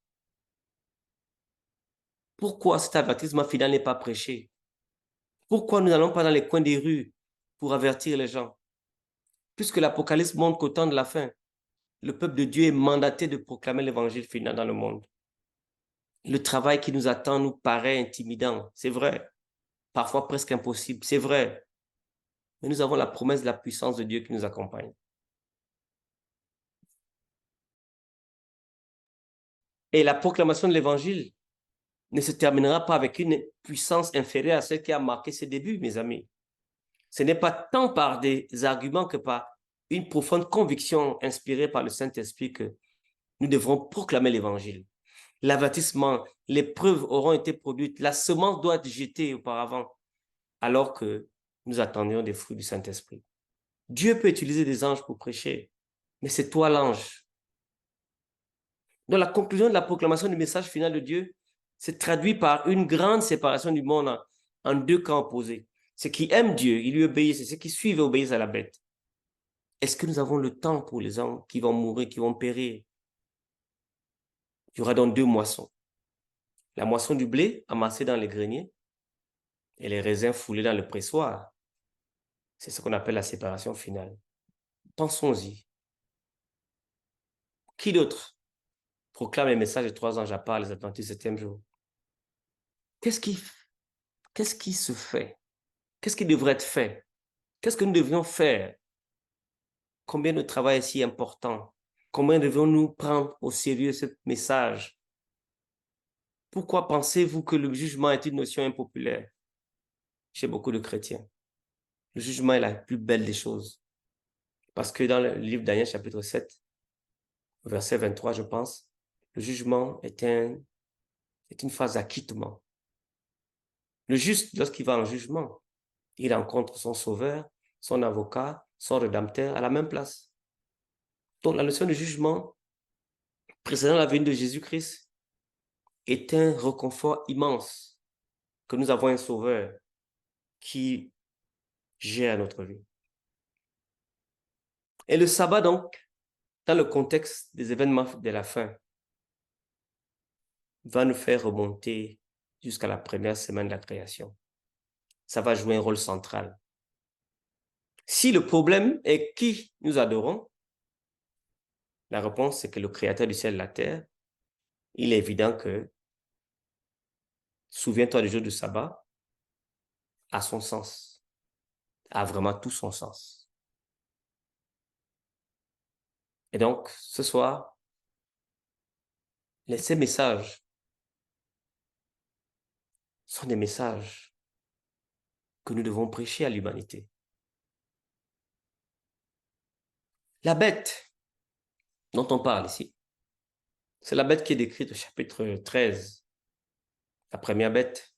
Speaker 1: Pourquoi cet avertissement final n'est pas prêché? Pourquoi nous n'allons pas dans les coins des rues pour avertir les gens. Puisque l'Apocalypse montre qu'au temps de la fin, le peuple de Dieu est mandaté de proclamer l'évangile final dans le monde. Le travail qui nous attend nous paraît intimidant, c'est vrai. Parfois presque impossible, c'est vrai. Mais nous avons la promesse de la puissance de Dieu qui nous accompagne. Et la proclamation de l'évangile ne se terminera pas avec une puissance inférieure à celle qui a marqué ses débuts, mes amis. Ce n'est pas tant par des arguments que par une profonde conviction inspirée par le Saint-Esprit que nous devrons proclamer l'évangile. L'avertissement, les preuves auront été produites, la semence doit être jetée auparavant, alors que nous attendions des fruits du Saint-Esprit. Dieu peut utiliser des anges pour prêcher, mais c'est toi l'ange. Donc la conclusion de la proclamation du message final de Dieu se traduit par une grande séparation du monde en deux camps opposés. Ceux qui aiment Dieu, ils lui obéissent, et ceux qui suivent et obéissent à la bête. Est-ce que nous avons le temps pour les hommes qui vont mourir, qui vont périr? Il y aura donc deux moissons. La moisson du blé amassée dans les greniers et les raisins foulés dans le pressoir. C'est ce qu'on appelle la séparation finale. Pensons-y. Qui d'autre proclame les messages des 3 anges à part les Adventistes du 7e jour? Qu'est-ce qui se fait? Qu'est-ce qui devrait être fait? Qu'est-ce que nous devrions faire? Combien de travail est si important? Combien devons-nous prendre au sérieux ce message? Pourquoi pensez-vous que le jugement est une notion impopulaire chez beaucoup de chrétiens? Le jugement est la plus belle des choses. Parce que dans le livre Daniel chapitre 7, verset 23, je pense, le jugement est une phase d'acquittement. Le juste, lorsqu'il va en jugement, il rencontre son sauveur, son avocat, son rédempteur à la même place. Donc la notion de jugement précédant la venue de Jésus-Christ est un réconfort immense que nous avons un sauveur qui gère notre vie. Et le sabbat donc, dans le contexte des événements de la fin, va nous faire remonter jusqu'à la première semaine de la création. Ça va jouer un rôle central. Si le problème est qui nous adorons, la réponse c'est que le Créateur du ciel et de la terre, il est évident que, souviens-toi du jour du sabbat, a son sens, a vraiment tout son sens. Et donc, ce soir, ces messages sont des messages que nous devons prêcher à l'humanité. La bête dont on parle ici, c'est la bête qui est décrite au chapitre 13. La première bête,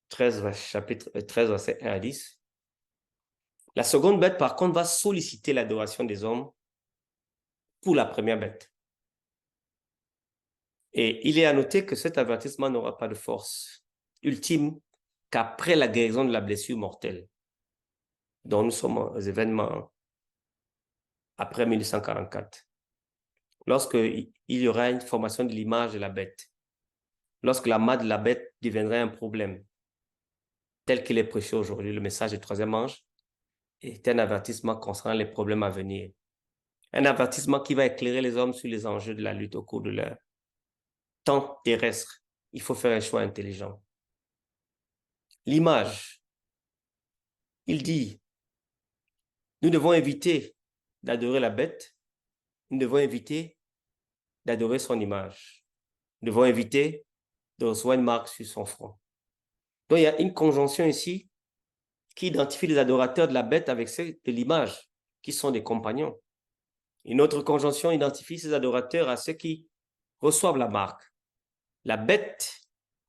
Speaker 1: 13, chapitre 13, verset 1 à 10. La seconde bête, par contre, va solliciter l'adoration des hommes pour la première bête. Et il est à noter que cet avertissement n'aura pas de force ultime qu'après la guérison de la blessure mortelle, dont nous sommes aux événements après 1944. Lorsqu'il y aura une formation de l'image de la bête, lorsque la main de la bête deviendrait un problème, tel qu'il est prêché aujourd'hui, le message du troisième ange est un avertissement concernant les problèmes à venir. Un avertissement qui va éclairer les hommes sur les enjeux de la lutte au cours de leur temps terrestre. Il faut faire un choix intelligent. L'image, il dit, nous devons éviter d'adorer la bête, nous devons éviter d'adorer son image. Nous devons éviter de recevoir une marque sur son front. Donc, il y a une conjonction ici qui identifie les adorateurs de la bête avec ceux de l'image, qui sont des compagnons. Une autre conjonction identifie ces adorateurs à ceux qui reçoivent la marque. La bête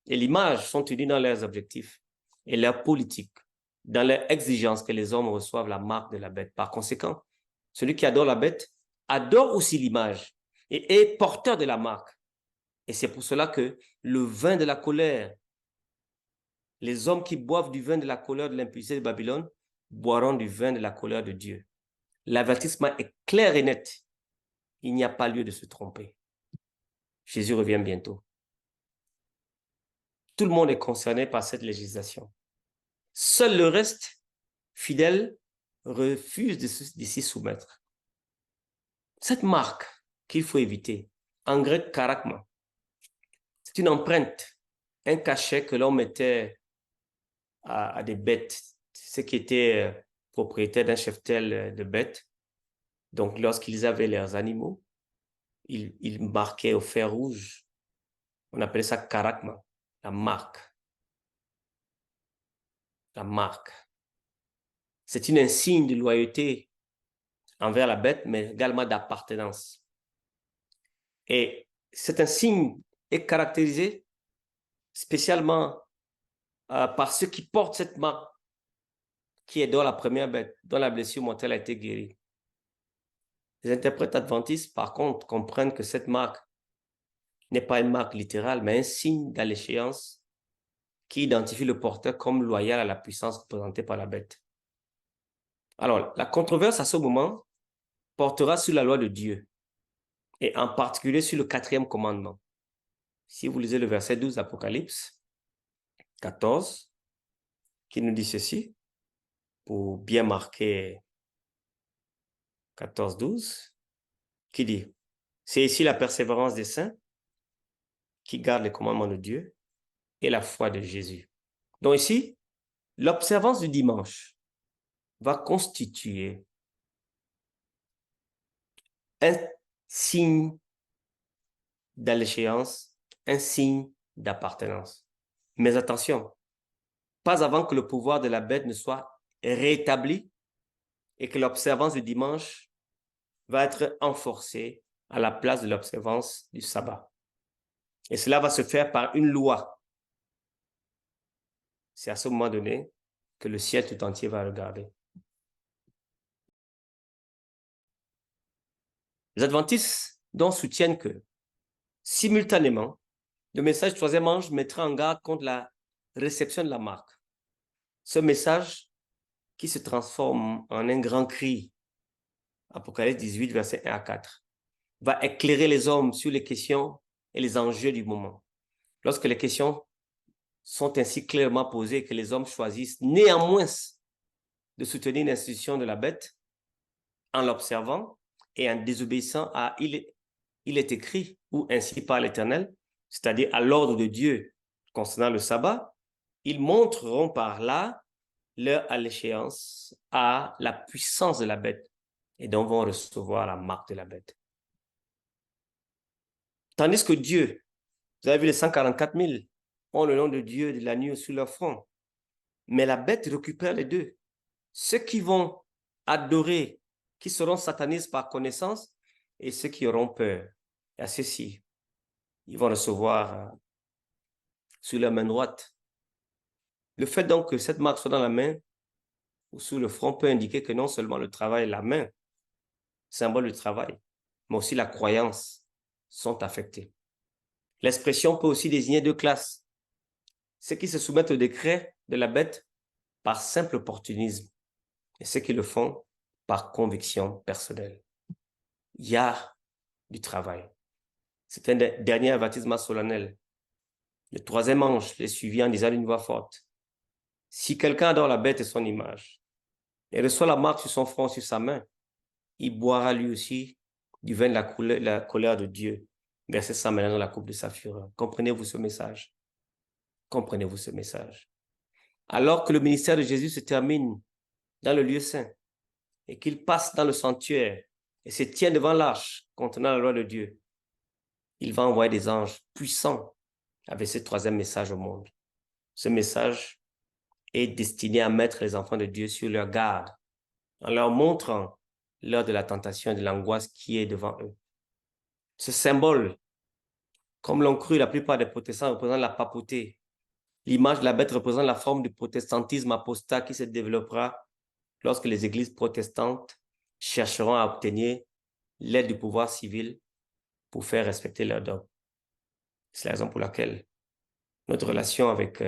Speaker 1: et l'image sont unis dans leurs objectifs et leur politique, dans leur exigence que les hommes reçoivent la marque de la bête. Par conséquent, celui qui adore la bête adore aussi l'image et est porteur de la marque. Et c'est pour cela que le vin de la colère, les hommes qui boivent du vin de la colère de l'impudicité de Babylone, boiront du vin de la colère de Dieu. L'avertissement est clair et net. Il n'y a pas lieu de se tromper. Jésus revient bientôt. Tout le monde est concerné par cette législation. Seul le reste fidèles refusent de s'y soumettre. Cette marque qu'il faut éviter, en grec karakma, c'est une empreinte, un cachet que l'on mettait à des bêtes, ceux qui étaient propriétaires d'un cheptel de bêtes. Donc, lorsqu'ils avaient leurs animaux, ils marquaient au fer rouge. On appelait ça karakma, la marque. La marque. C'est une insigne de loyauté envers la bête, mais également d'appartenance. Et cet insigne est caractérisé spécialement par ceux qui portent cette marque, qui est dans la première bête, dont la blessure mortelle a été guérie. Les interprètes adventistes, par contre, comprennent que cette marque n'est pas une marque littérale, mais un signe d'allégeance qui identifie le porteur comme loyal à la puissance représentée par la bête. Alors, la controverse à ce moment portera sur la loi de Dieu, et en particulier sur le 4e commandement. Si vous lisez le verset 12 d'Apocalypse 14, qui nous dit ceci, pour bien marquer 14-12, qui dit, c'est ici la persévérance des saints qui gardent les commandements de Dieu et la foi de Jésus. Donc ici, l'observance du dimanche va constituer un signe d'allégeance, un signe d'appartenance. Mais attention, pas avant que le pouvoir de la bête ne soit rétabli et que l'observance du dimanche va être enforcée à la place de l'observance du sabbat. Et cela va se faire par une loi. C'est à ce moment donné que le ciel tout entier va regarder. Les adventistes donc soutiennent que, simultanément, le message du 3e ange mettra en garde contre la réception de la marque. Ce message qui se transforme en un grand cri, Apocalypse 18, versets 1 à 4, va éclairer les hommes sur les questions et les enjeux du moment. Lorsque les questions sont ainsi clairement posées et que les hommes choisissent néanmoins de soutenir l'institution de la bête en l'observant et en désobéissant à il est écrit ou ainsi par l'Éternel, c'est-à-dire à l'ordre de Dieu concernant le sabbat, ils montreront par là leur allégeance à la puissance de la bête et donc vont recevoir la marque de la bête. Tandis que Dieu, vous avez vu les 144 000, ont le nom de Dieu et de l'agneau sur leur front. Mais la bête récupère les deux. Ceux qui vont adorer, qui seront satanistes par connaissance, et ceux qui auront peur. Et à ceux-ci, ils vont recevoir sur leur main droite. Le fait donc que cette marque soit dans la main ou sur le front peut indiquer que non seulement le travail et la main, symbole du travail, mais aussi la croyance sont affectés. L'expression peut aussi désigner 2 classes. Ceux qui se soumettent au décret de la bête par simple opportunisme et ceux qui le font par conviction personnelle. Il y a du travail. C'est un dernier avertissement solennel. Le 3e ange les suivit en disant d'une voix forte, « Si quelqu'un adore la bête et son image, et reçoit la marque sur son front, sur sa main, il boira lui aussi du vin de la colère de Dieu, versé sa main dans la coupe de sa fureur. » Comprenez-vous ce message? Comprenez-vous ce message? Alors que le ministère de Jésus se termine dans le lieu saint et qu'il passe dans le sanctuaire et se tient devant l'arche contenant la loi de Dieu, il va envoyer des anges puissants avec ce 3e message au monde. Ce message est destiné à mettre les enfants de Dieu sur leur garde en leur montrant l'heure de la tentation et de l'angoisse qui est devant eux. Ce symbole, comme l'ont cru la plupart des protestants, représente la papauté. L'image de la bête représente la forme du protestantisme apostat qui se développera lorsque les églises protestantes chercheront à obtenir l'aide du pouvoir civil pour faire respecter leurs dogmes. C'est la raison pour laquelle notre relation avec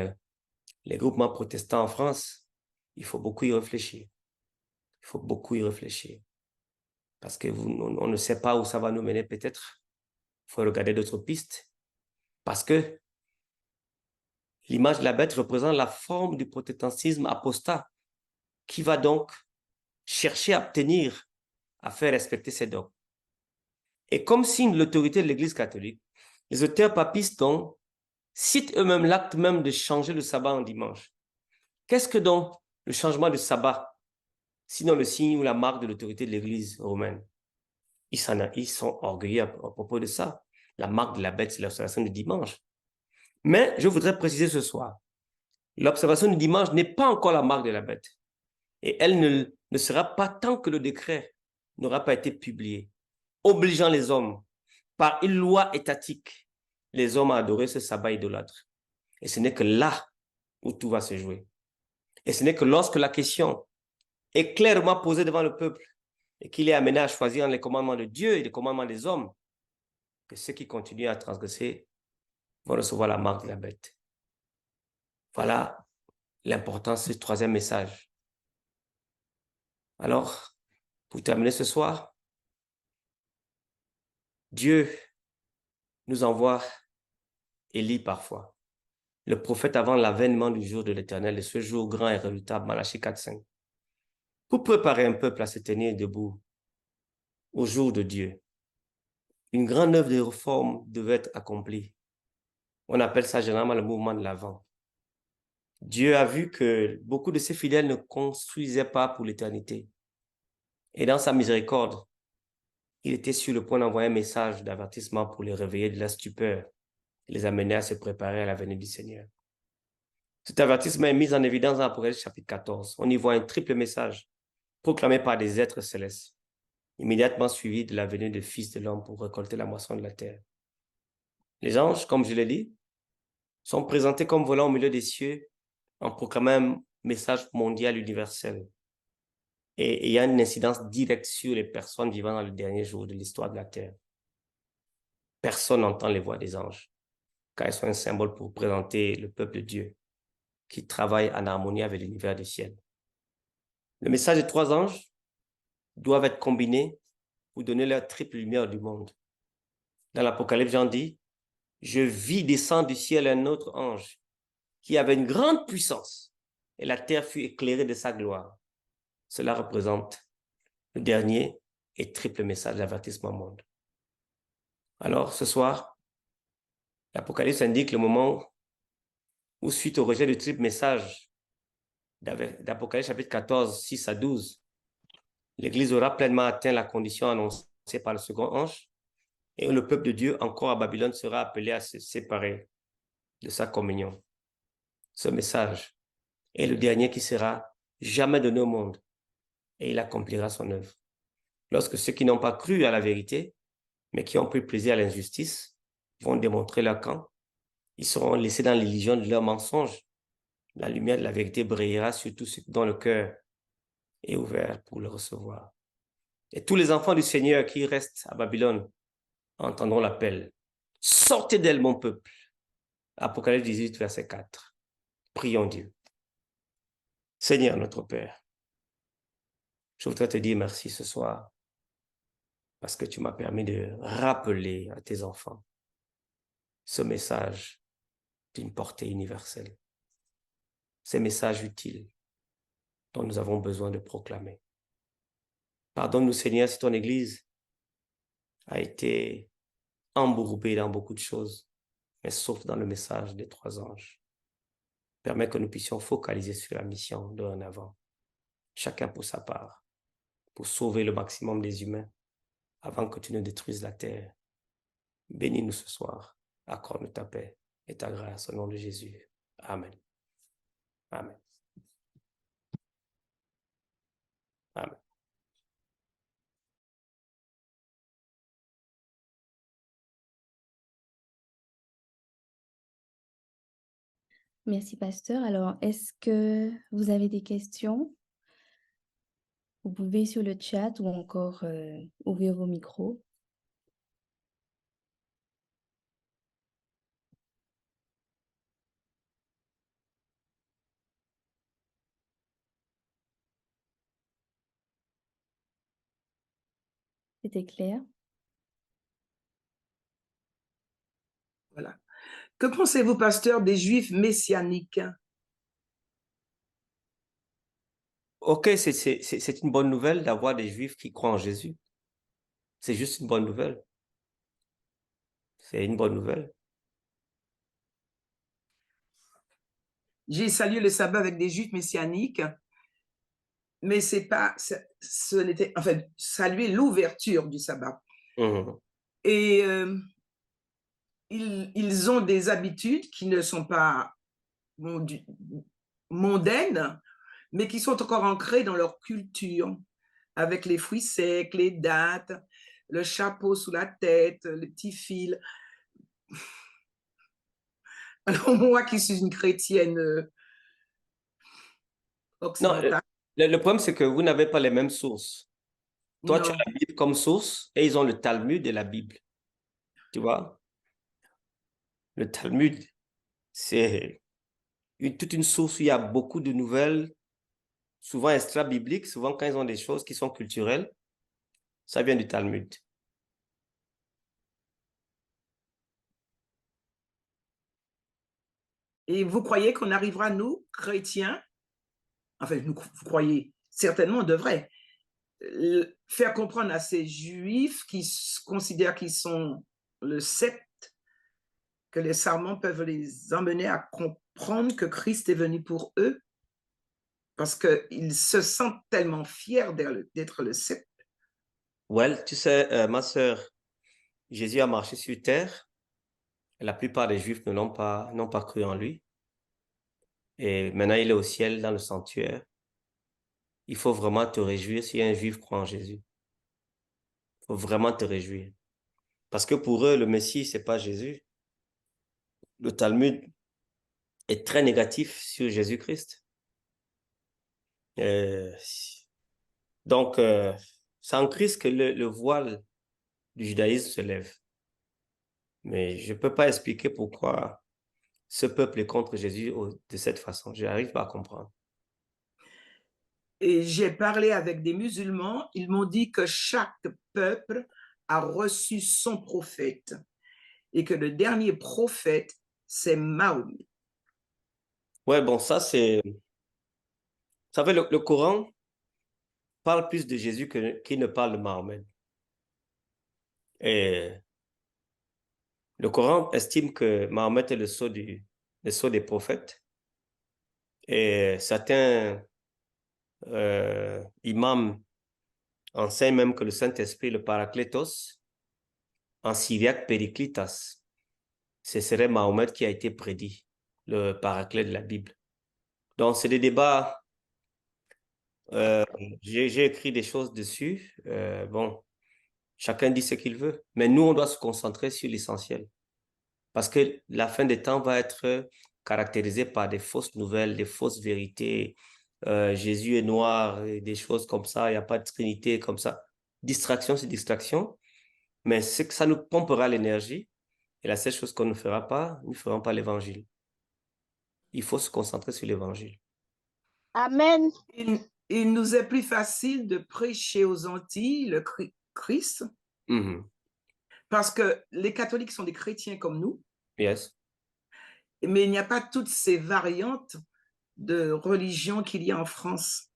Speaker 1: les groupements protestants en France, il faut beaucoup y réfléchir. Il faut beaucoup y réfléchir. Parce on ne sait pas où ça va nous mener peut-être. Il faut regarder d'autres pistes. Parce que l'image de la bête représente la forme du protestantisme apostat qui va donc chercher à obtenir, à faire respecter ces dogmes. Et comme signe de l'autorité de l'Église catholique, les auteurs papistes donc citent eux-mêmes l'acte même de changer le sabbat en dimanche. Qu'est-ce que donc le changement de sabbat, sinon le signe ou la marque de l'autorité de l'Église romaine? Ils sont orgueilleux à propos de ça. La marque de la bête, c'est l'observation du dimanche. Mais je voudrais préciser ce soir, l'observation du dimanche n'est pas encore la marque de la bête. Et elle ne sera pas tant que le décret n'aura pas été publié, obligeant les hommes, par une loi étatique, les hommes à adorer ce sabbat idolâtre. Et ce n'est que là où tout va se jouer. Et ce n'est que lorsque la question est clairement posée devant le peuple et qu'il est amené à choisir les commandements de Dieu et les commandements des hommes, que ceux qui continuent à transgresser vont recevoir la marque de la bête. Voilà l'importance de ce troisième message. Alors, pour terminer ce soir, Dieu nous envoie Élie parfois, le prophète avant l'avènement du jour de l'Éternel, de ce jour grand et redoutable, Malachie 4:5, pour préparer un peuple à se tenir debout au jour de Dieu. Une grande œuvre de réforme devait être accomplie. On appelle ça généralement le mouvement de l'Avent. Dieu a vu que beaucoup de ses fidèles ne construisaient pas pour l'éternité. Et dans sa miséricorde, il était sur le point d'envoyer un message d'avertissement pour les réveiller de la stupeur et les amener à se préparer à la venue du Seigneur. Cet avertissement est mis en évidence dans Apocalypse chapitre 14. On y voit un triple message proclamé par des êtres célestes, immédiatement suivi de la venue du Fils de l'homme pour récolter la moisson de la terre. Les anges, comme je l'ai dit, sont présentés comme volant au milieu des cieux en proclamant un message mondial universel et ayant une incidence directe sur les personnes vivant dans le dernier jour de l'histoire de la terre. Personne n'entend les voix des anges, car elles sont un symbole pour présenter le peuple de Dieu qui travaille en harmonie avec l'univers du ciel. Le message des trois anges doivent être combinés pour donner leur triple lumière du monde. Dans l'Apocalypse, Jean dit, « Je vis descendre du ciel un autre ange qui avait une grande puissance, et la terre fut éclairée de sa gloire. » Cela représente le dernier et triple message d'avertissement au monde. Alors, ce soir, l'Apocalypse indique le moment où, suite au rejet du triple message d'Apocalypse chapitre 14, 6 à 12, l'Église aura pleinement atteint la condition annoncée par le second ange et le peuple de Dieu, encore à Babylone, sera appelé à se séparer de sa communion. Ce message est le dernier qui sera jamais donné au monde et il accomplira son œuvre. Lorsque ceux qui n'ont pas cru à la vérité, mais qui ont pris plaisir à l'injustice, vont démontrer leur camp, ils seront laissés dans l'illusion de leurs mensonges. La lumière de la vérité brillera sur tous ceux dont le cœur est ouvert pour le recevoir. Et tous les enfants du Seigneur qui restent à Babylone entendront l'appel. Sortez d'elle, mon peuple. Apocalypse 18, verset 4. Prions Dieu. Seigneur notre Père, je voudrais te dire merci ce soir parce que tu m'as permis de rappeler à tes enfants ce message d'une portée universelle, ces messages utiles dont nous avons besoin de proclamer. Pardonne-nous, Seigneur, si ton Église a été embourbée dans beaucoup de choses, mais sauf dans le message des trois anges. Permets que nous puissions focaliser sur la mission dorénavant, chacun pour sa part, pour sauver le maximum des humains avant que tu ne détruises la terre. Bénis-nous ce soir, accorde-nous ta paix et ta grâce au nom de Jésus. Amen. Amen. Amen.
Speaker 3: Merci, pasteur. Alors, est-ce que vous avez des questions? Vous pouvez sur le chat ou encore ouvrir vos micros. C'était clair?
Speaker 4: Voilà. Que pensez-vous, pasteur, des Juifs messianiques?
Speaker 1: Ok, c'est une bonne nouvelle d'avoir des Juifs qui croient en Jésus. C'est juste une bonne nouvelle. C'est une bonne nouvelle.
Speaker 4: J'ai salué le sabbat avec des juifs messianiques, mais c'est pas, ce n'était, en fait, saluer l'ouverture du sabbat.
Speaker 1: Mhm.
Speaker 4: Et ils ont des habitudes qui ne sont pas mondaines, mais qui sont encore ancrées dans leur culture, avec les fruits secs, les dattes, le chapeau sous la tête, les petits fils. Alors moi qui suis une chrétienne
Speaker 1: Non,
Speaker 4: occidentale,
Speaker 1: le problème, c'est que vous n'avez pas les mêmes sources. Toi, tu as
Speaker 4: non.
Speaker 1: la Bible comme source et ils ont le Talmud et la Bible. Tu vois? Le Talmud, c'est toute une source où il y a beaucoup de nouvelles, souvent extra-bibliques, souvent quand ils ont des choses qui sont culturelles, ça vient du Talmud.
Speaker 4: Et vous croyez qu'on arrivera, nous, chrétiens, enfin, vous croyez, certainement on devrait, faire comprendre à ces juifs qui considèrent qu'ils sont le sceptre, que les serments peuvent les emmener à comprendre que Christ est venu pour eux, parce qu'ils se sentent tellement fiers d'être le sceptre.
Speaker 1: Well, tu sais, ma sœur, Jésus a marché sur terre. Et la plupart des Juifs n'ont pas cru en lui. Et maintenant, il est au ciel dans le sanctuaire. Il faut vraiment te réjouir si un Juif croit en Jésus. Il faut vraiment te réjouir. Parce que pour eux, le Messie, c'est pas Jésus. Le Talmud est très négatif sur Jésus-Christ. Euh, donc, c'est en Christ que le voile du judaïsme se lève. Mais je ne peux pas expliquer pourquoi ce peuple est contre Jésus de cette façon. Je n'arrive pas à comprendre.
Speaker 4: Et j'ai parlé avec des musulmans, ils m'ont dit que chaque peuple a reçu son prophète et que le dernier prophète, c'est Mahomet.
Speaker 1: Ouais, bon, ça c'est... Vous savez, le Coran parle plus de Jésus qu'il ne parle de Mahomet. Et le Coran estime que Mahomet est le sceau des prophètes. Et certains imams enseignent même que le Saint-Esprit, le Parakletos, en syriaque Périclitas, ce serait Mahomet qui a été prédit, le Paraclet de la Bible. Donc, c'est des débats. Euh, j'ai écrit des choses dessus. Bon, chacun dit ce qu'il veut. Mais nous, on doit se concentrer sur l'essentiel. Parce que la fin des temps va être caractérisée par des fausses nouvelles, des fausses vérités. Jésus est noir, et des choses comme ça. Il n'y a pas de trinité comme ça. Distraction, c'est distraction. Mais c'est que ça nous pompera l'énergie. Et la seule chose qu'on ne fera pas, nous ne ferons pas l'évangile. Il faut se concentrer sur l'évangile.
Speaker 2: Amen.
Speaker 4: Il nous est plus facile de prêcher aux Antilles le Christ
Speaker 1: Mhm.
Speaker 4: parce que les catholiques sont des chrétiens comme nous,
Speaker 1: Yes.
Speaker 4: mais il n'y a pas toutes ces variantes de religion qu'il y a en France.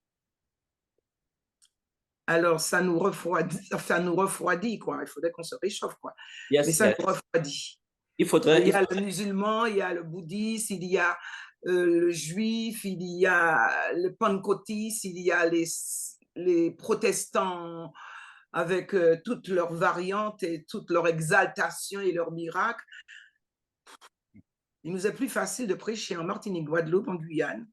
Speaker 4: Alors, ça nous refroidit, quoi. Il faudrait qu'on se réchauffe, quoi.
Speaker 1: Yes,
Speaker 4: Mais ça
Speaker 1: yes.
Speaker 4: nous refroidit.
Speaker 1: Il faudrait,
Speaker 4: Il y a le musulman, il y a le bouddhiste, il y a le juif, il y a le pentecôtiste, il y a les protestants avec toutes leurs variantes et toutes leurs exaltations et leurs miracles. Il nous est plus facile de prêcher en Martinique, Guadeloupe, en Guyane,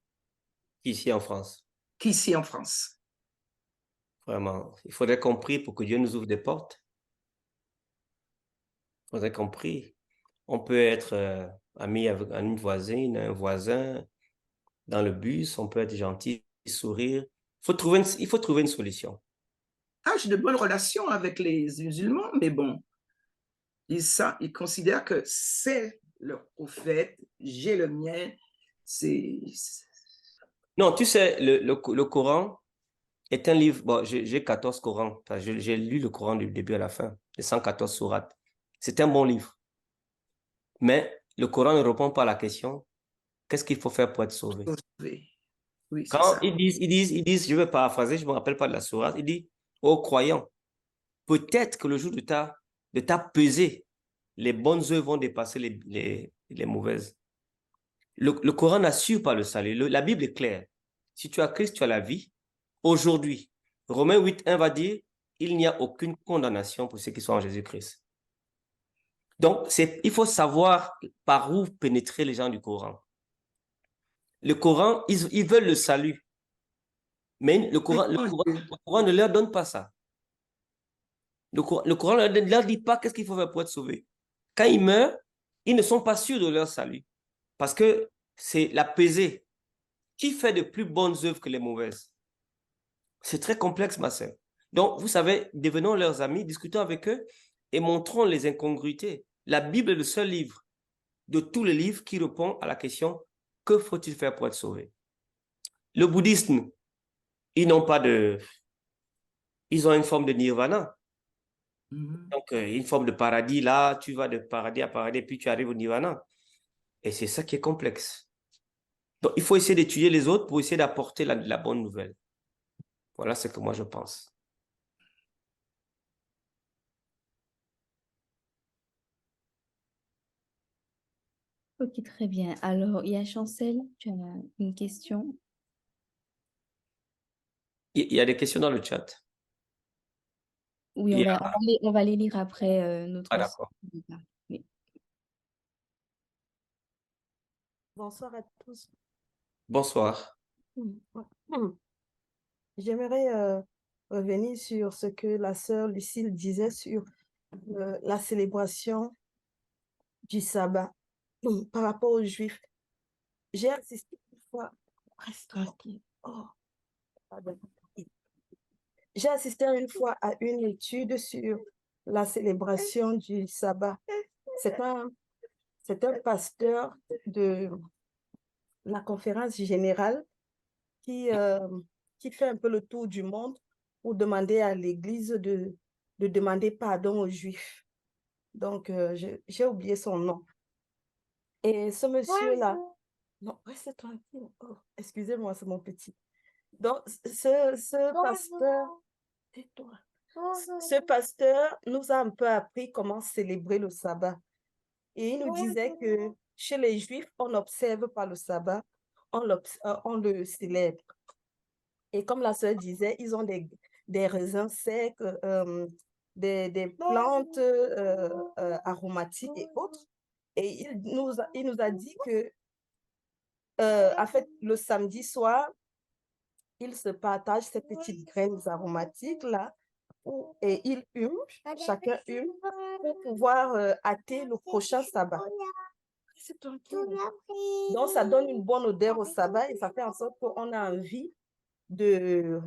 Speaker 1: ici en France.
Speaker 4: qu'ici en France.
Speaker 1: Vraiment. Il faudrait qu'on prie pour que Dieu nous ouvre des portes. Il faudrait qu'on prie. On peut être ami avec une voisine, un voisin, dans le bus, on peut être gentil, sourire. Il faut trouver une solution.
Speaker 4: Ah, j'ai de bonnes relations avec les musulmans, mais bon, ils considèrent que c'est leur prophète, j'ai le mien, c'est...
Speaker 1: Non, tu sais, le Coran est un livre. Bon, j'ai 14 Corans. Enfin, j'ai lu le Coran du début à la fin, les 114 sourates. C'est un bon livre. Mais le Coran ne répond pas à la question, qu'est-ce qu'il faut faire pour être sauvé?
Speaker 4: Oui, c'est
Speaker 1: Quand
Speaker 4: ça.
Speaker 1: ils disent, je vais paraphraser, je ne me rappelle pas de la sourate, il dit, ô croyants, peut-être que le jour de ta pesée, les bonnes œuvres vont dépasser les mauvaises. Le Coran n'assure pas le salut. La Bible est claire. Si tu as Christ, tu as la vie. Aujourd'hui, Romains 8:1 va dire, il n'y a aucune condamnation pour ceux qui sont en Jésus-Christ. Donc, il faut savoir par où pénétrer les gens du Coran. Le Coran, ils veulent le salut. Mais le Coran ne leur donne pas ça. Le Coran ne leur dit pas qu'est-ce qu'il faut faire pour être sauvé. Quand ils meurent, ils ne sont pas sûrs de leur salut. Parce que c'est la pesée. Qui fait de plus bonnes œuvres que les mauvaises? C'est très complexe, ma sœur. Donc, vous savez, devenons leurs amis, discutons avec eux et montrons les incongruités. La Bible est le seul livre de tous les livres qui répond à la question « Que faut-il faire pour être sauvé ?» Le bouddhisme, ils ont une forme de nirvana. Donc, une forme de paradis, là, tu vas de paradis à paradis, puis tu arrives au nirvana. Et c'est ça qui est complexe. Donc, il faut essayer d'étudier les autres pour essayer d'apporter la bonne nouvelle. Voilà ce que moi je pense.
Speaker 3: Ok, très bien. Alors, il y a Chancel, tu as une question?
Speaker 1: Il y a des questions dans le chat.
Speaker 3: Oui, on va les lire après notre...
Speaker 1: Ah, d'accord.
Speaker 3: Oui.
Speaker 5: Bonsoir à tous.
Speaker 1: Bonsoir.
Speaker 5: J'aimerais revenir sur ce que la sœur Lucille disait sur la célébration du sabbat par rapport aux Juifs. J'ai assisté une fois, reste tranquille. Oh, pardon. J'ai assisté une fois à une étude sur la célébration du sabbat. C'est un pasteur de la conférence générale qui fait un peu le tour du monde pour demander à l'Église de demander pardon aux Juifs. Donc, j'ai oublié son nom. Et ce monsieur-là... Non, reste tranquille. Oh, excusez-moi, c'est mon petit. Donc, ce pasteur... Tais-toi. Ce pasteur nous a un peu appris comment célébrer le sabbat. Et il nous disait que chez les Juifs, on n'observe pas le sabbat, on le célèbre. Et comme la sœur disait, ils ont des raisins secs, des plantes aromatiques et autres. Et il nous a dit que, en fait, le samedi soir, ils se partagent ces petites graines aromatiques-là et ils hument, chacun hume, pour pouvoir hâter le prochain sabbat. C'est tranquille. Donc, ça donne une bonne odeur au sabbat et ça fait en sorte qu'on a envie de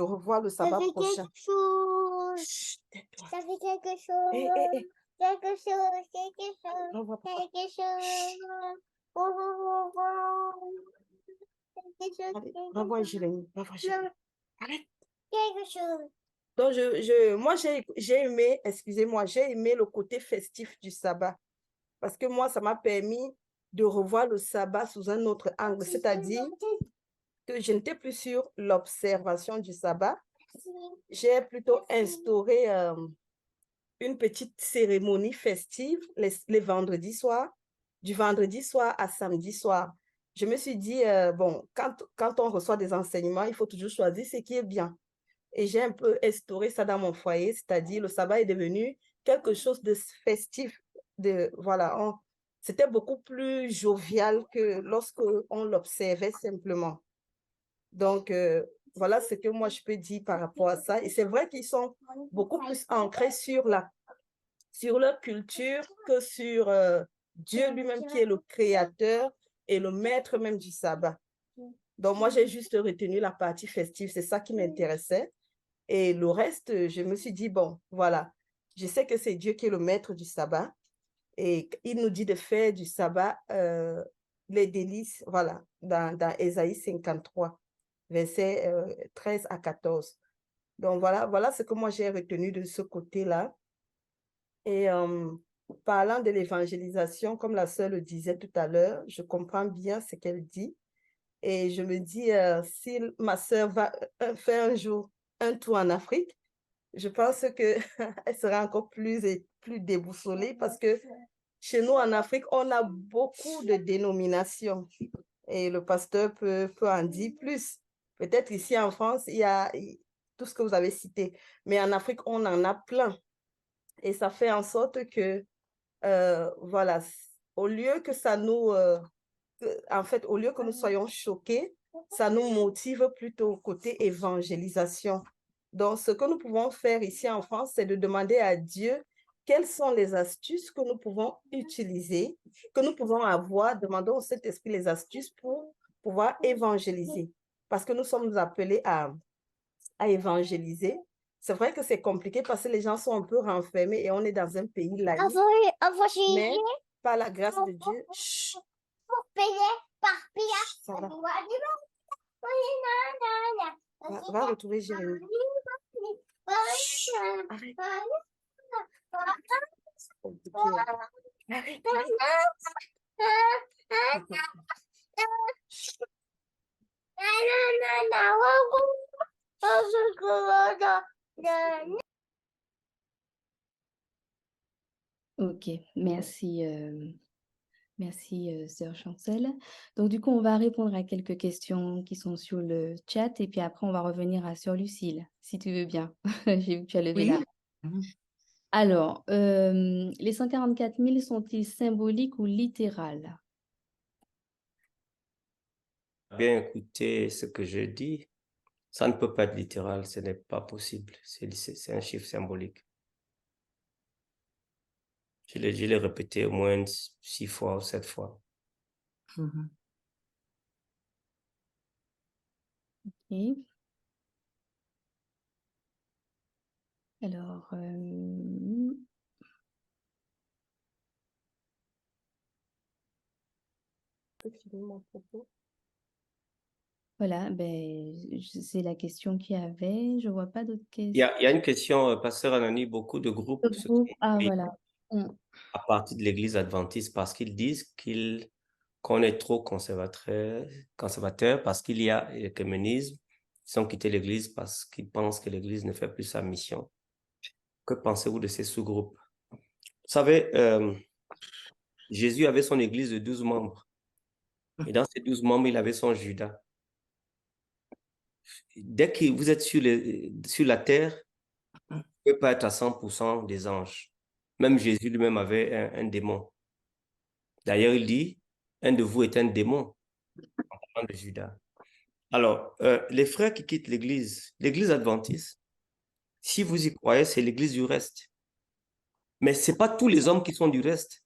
Speaker 5: revoir le sabbat prochain. Chut, tais-toi.
Speaker 6: Ça fait quelque chose. Quelque chose. Quelque chose.
Speaker 5: Allez, revois Jérémie. Arrête.
Speaker 6: Quelque chose.
Speaker 5: Donc, moi, j'ai aimé, excusez-moi, j'ai aimé le côté festif du sabbat. Parce que moi, ça m'a permis de revoir le sabbat sous un autre angle. C'est-à-dire que je n'étais plus sur l'observation du sabbat. J'ai plutôt instauré une petite cérémonie festive les vendredis soirs, du vendredi soir à samedi soir. Je me suis dit, bon, quand on reçoit des enseignements, il faut toujours choisir ce qui est bien. Et j'ai un peu instauré ça dans mon foyer, c'est-à-dire le sabbat est devenu quelque chose de festif. Voilà, c'était beaucoup plus jovial que lorsque on l'observait simplement. Donc, voilà ce que moi je peux dire par rapport à ça. Et c'est vrai qu'ils sont beaucoup plus ancrés sur leur culture que sur Dieu lui-même qui est le créateur et le maître même du sabbat. Donc, moi, j'ai juste retenu la partie festive, c'est ça qui m'intéressait. Et le reste, je me suis dit, bon, voilà, je sais que c'est Dieu qui est le maître du sabbat. Et il nous dit de faire du sabbat les délices, voilà, dans Ésaïe 53, versets 13 à 14. Donc, voilà ce que moi j'ai retenu de ce côté-là. Et parlant de l'évangélisation, comme la sœur le disait tout à l'heure, je comprends bien ce qu'elle dit. Et je me dis, si ma sœur va faire un jour un tour en Afrique, je pense qu'elle sera encore plus et plus déboussolée parce que chez nous en Afrique, on a beaucoup de dénominations et le pasteur peut en dire plus. Peut-être ici en France, il y a tout ce que vous avez cité, mais en Afrique, on en a plein. Et ça fait en sorte que, voilà, au lieu que ça nous, en fait, au lieu que nous soyons choqués, ça nous motive plutôt au côté évangélisation. Donc, ce que nous pouvons faire ici en France, c'est de demander à Dieu quelles sont les astuces que nous pouvons utiliser, que nous pouvons avoir. Demandons au Saint-Esprit les astuces pour pouvoir évangéliser. Parce que nous sommes appelés à évangéliser. C'est vrai que c'est compliqué parce que les gens sont un peu renfermés et on est dans un pays laïque. Mais par la grâce de Dieu, ça va. Va retrouver Jérémie. Arrête.
Speaker 3: Ok, merci, merci Sœur Chancel. Donc du coup, on va répondre à quelques questions qui sont sur le chat et puis après, on va revenir à Sœur Lucille, si tu veux bien. J'ai vu que tu as levé la
Speaker 4: Oui.
Speaker 3: main. Alors, les 144 000 sont-ils symboliques ou littérales?
Speaker 1: Bien écouter ce que je dis, ça ne peut pas être littéral, ce n'est pas possible. C'est un chiffre symbolique. Je l'ai répété au moins 6 fois ou 7 fois.
Speaker 4: Mhm.
Speaker 3: Ok. Alors, voilà, ben, c'est la question qu'il y avait. Je vois pas d'autres
Speaker 1: Il y
Speaker 3: questions.
Speaker 1: a une question, Pasteur Anani, beaucoup de groupes
Speaker 3: Le
Speaker 1: se
Speaker 3: groupe,
Speaker 1: sont
Speaker 3: ah
Speaker 1: créés
Speaker 3: voilà. Mm.
Speaker 1: à partir de l'Église adventiste parce qu'ils disent qu'on est trop conservateur parce qu'il y a le communisme. Ils ont quitté l'Église parce qu'ils pensent que l'Église ne fait plus sa mission. Que pensez-vous de ces sous-groupes? Vous savez, Jésus avait son Église de 12 membres. Et dans ces 12 membres, il avait son Judas. Dès que vous êtes sur la terre, vous ne pouvez pas être à 100% des anges. Même Jésus lui-même avait un démon. D'ailleurs, il dit, un de vous est un démon, en parlant de Judas. Alors, les frères qui quittent l'église adventiste, si vous y croyez, c'est l'église du reste. Mais ce n'est pas tous les hommes qui sont du reste.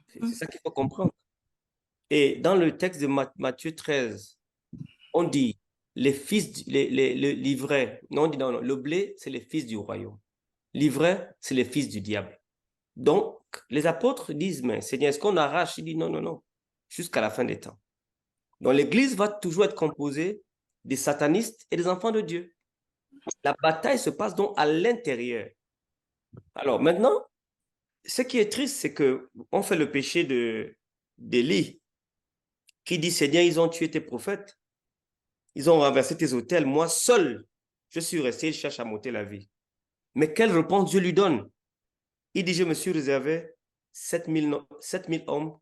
Speaker 1: C'est ça qu'il faut comprendre. Et dans le texte de Matthieu 13, on dit, l'ivraie, non, on dit non, le blé, c'est les fils du royaume. L'ivraie, c'est les fils du diable. Donc, les apôtres disent, mais Seigneur, est-ce qu'on arrache? Il dit, non, non, non, jusqu'à la fin des temps. Donc, l'église va toujours être composée des satanistes et des enfants de Dieu. La bataille se passe donc à l'intérieur. Alors, maintenant, ce qui est triste, c'est qu'on fait le péché d'Élie, qui dit, Seigneur, ils ont tué tes prophètes, ils ont renversé tes autels, moi seul, je suis resté, il cherche à m'ôter la vie. Mais quelle réponse Dieu lui donne? Il dit, je me suis réservé 7000 hommes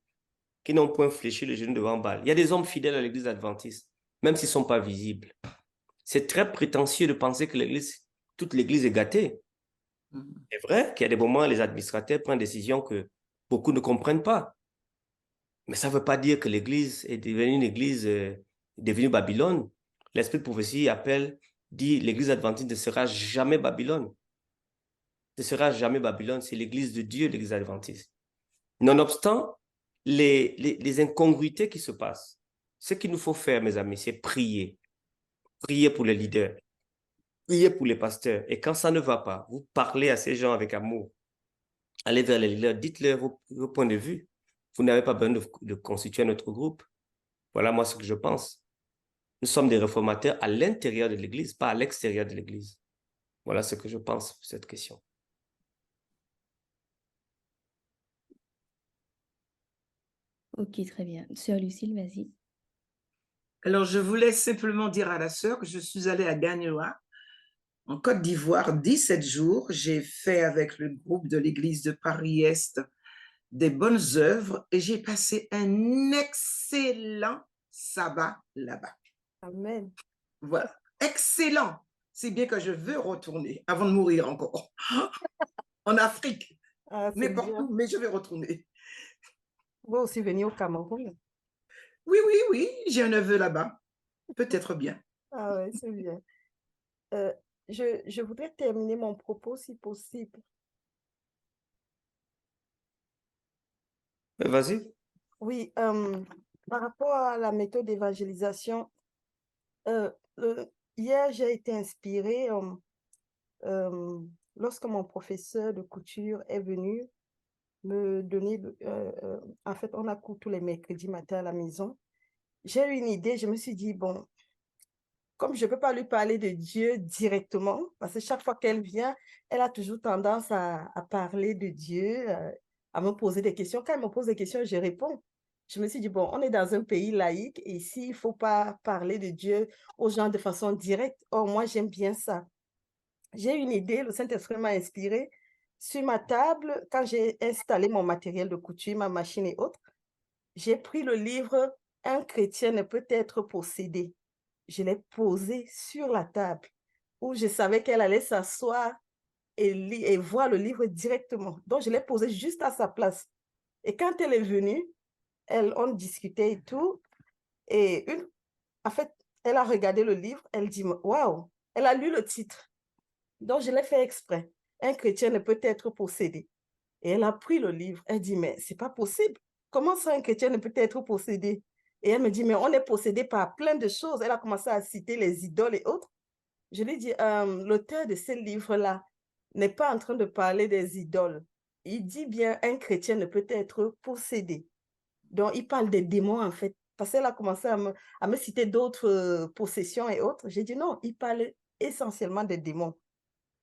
Speaker 1: qui n'ont point fléchi le genou devant Baal. Il y a des hommes fidèles à l'église adventiste, même s'ils ne sont pas visibles. C'est très prétentieux de penser que toute l'église est gâtée. C'est vrai qu'il y a des moments où les administrateurs prennent des décisions que beaucoup ne comprennent pas. Mais ça ne veut pas dire que l'église est devenue une église devenue Babylone. L'esprit de prophétie dit l'église adventiste ne sera jamais Babylone. Ne sera jamais Babylone, c'est l'église de Dieu, l'église adventiste. Nonobstant les incongruités qui se passent, ce qu'il nous faut faire, mes amis, c'est prier. Prier pour les leaders, prier pour les pasteurs. Et quand ça ne va pas, vous parlez à ces gens avec amour. Allez vers les leaders, dites-leur vos points de vue. Vous n'avez pas besoin de constituer notre groupe. Voilà moi ce que je pense. Nous sommes des réformateurs à l'intérieur de l'Église, pas à l'extérieur de l'Église. Voilà ce que je pense sur cette question.
Speaker 3: Ok, très bien. Sœur Lucille, vas-y.
Speaker 4: Alors, je voulais simplement dire à la sœur que je suis allée à Gagnoa, en Côte d'Ivoire, 17 jours. J'ai fait avec le groupe de l'église de Paris-Est des bonnes œuvres et j'ai passé un excellent sabbat là-bas.
Speaker 5: Amen.
Speaker 4: Voilà, excellent. C'est bien que je veux retourner avant de mourir encore. En Afrique,
Speaker 5: Ah, c'est
Speaker 4: n'importe
Speaker 5: bien.
Speaker 4: où, mais je vais retourner.
Speaker 5: Vous aussi venir au Cameroun.
Speaker 4: Oui, oui, oui, j'ai un neveu là-bas. Peut-être bien.
Speaker 5: Ah ouais, c'est bien. Euh, je voudrais terminer mon propos si possible.
Speaker 1: Vas-y.
Speaker 5: Oui, par rapport à la méthode d'évangélisation, euh, hier j'ai été inspirée euh, lorsque mon professeur de couture est venu me donner, en fait, on a cours tous les mercredis matin à la maison. J'ai eu une idée, je me suis dit, bon, comme je ne peux pas lui parler de Dieu directement, parce que chaque fois qu'elle vient, elle a toujours tendance à parler de Dieu, à me poser des questions. Quand elle me pose des questions, je réponds. Je me suis dit, bon, on est dans un pays laïque et ici, il ne faut pas parler de Dieu aux gens de façon directe. Or, moi, j'aime bien ça. J'ai une idée, le Saint-Esprit m'a inspiré. Sur ma table, quand j'ai installé mon matériel de couture, ma machine et autres, j'ai pris le livre Un chrétien ne peut être possédé. Je l'ai posé sur la table où je savais qu'elle allait s'asseoir et voir le livre directement. Donc, je l'ai posé juste à sa place. Et quand elle est venue, on discutait et tout. Et en fait, elle a regardé le livre, elle dit, waouh, elle a lu le titre. Donc, je l'ai fait exprès. Un chrétien ne peut être possédé. Et elle a pris le livre. Elle dit, mais c'est pas possible. Comment ça, un chrétien ne peut être possédé? Et elle me dit, mais on est possédé par plein de choses. Elle a commencé à citer les idoles et autres. Je lui ai dit, l'auteur de ce livre-là n'est pas en train de parler des idoles. Il dit bien, un chrétien ne peut être possédé. Donc, il parle des démons, en fait. Parce qu'elle a commencé à me citer d'autres possessions et autres. J'ai dit, non, il parle essentiellement des démons.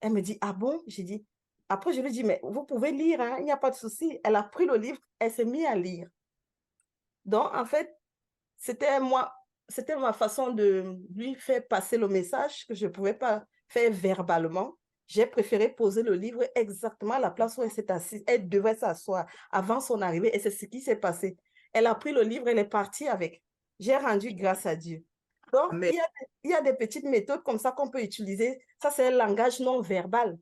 Speaker 5: Elle me dit, ah bon? J'ai dit, après, je lui dis, mais vous pouvez lire, hein, il n'y a pas de souci. Elle a pris le livre, elle s'est mise à lire. Donc, en fait, c'était ma façon de lui faire passer le message que je ne pouvais pas faire verbalement. J'ai préféré poser le livre exactement à la place où elle s'est assise. Elle devait s'asseoir avant son arrivée et c'est ce qui s'est passé. Elle a pris le livre, elle est partie avec. J'ai rendu grâce à Dieu. Donc,
Speaker 4: Mais
Speaker 5: il y a des petites méthodes comme ça qu'on peut utiliser. Ça, c'est un langage non verbal.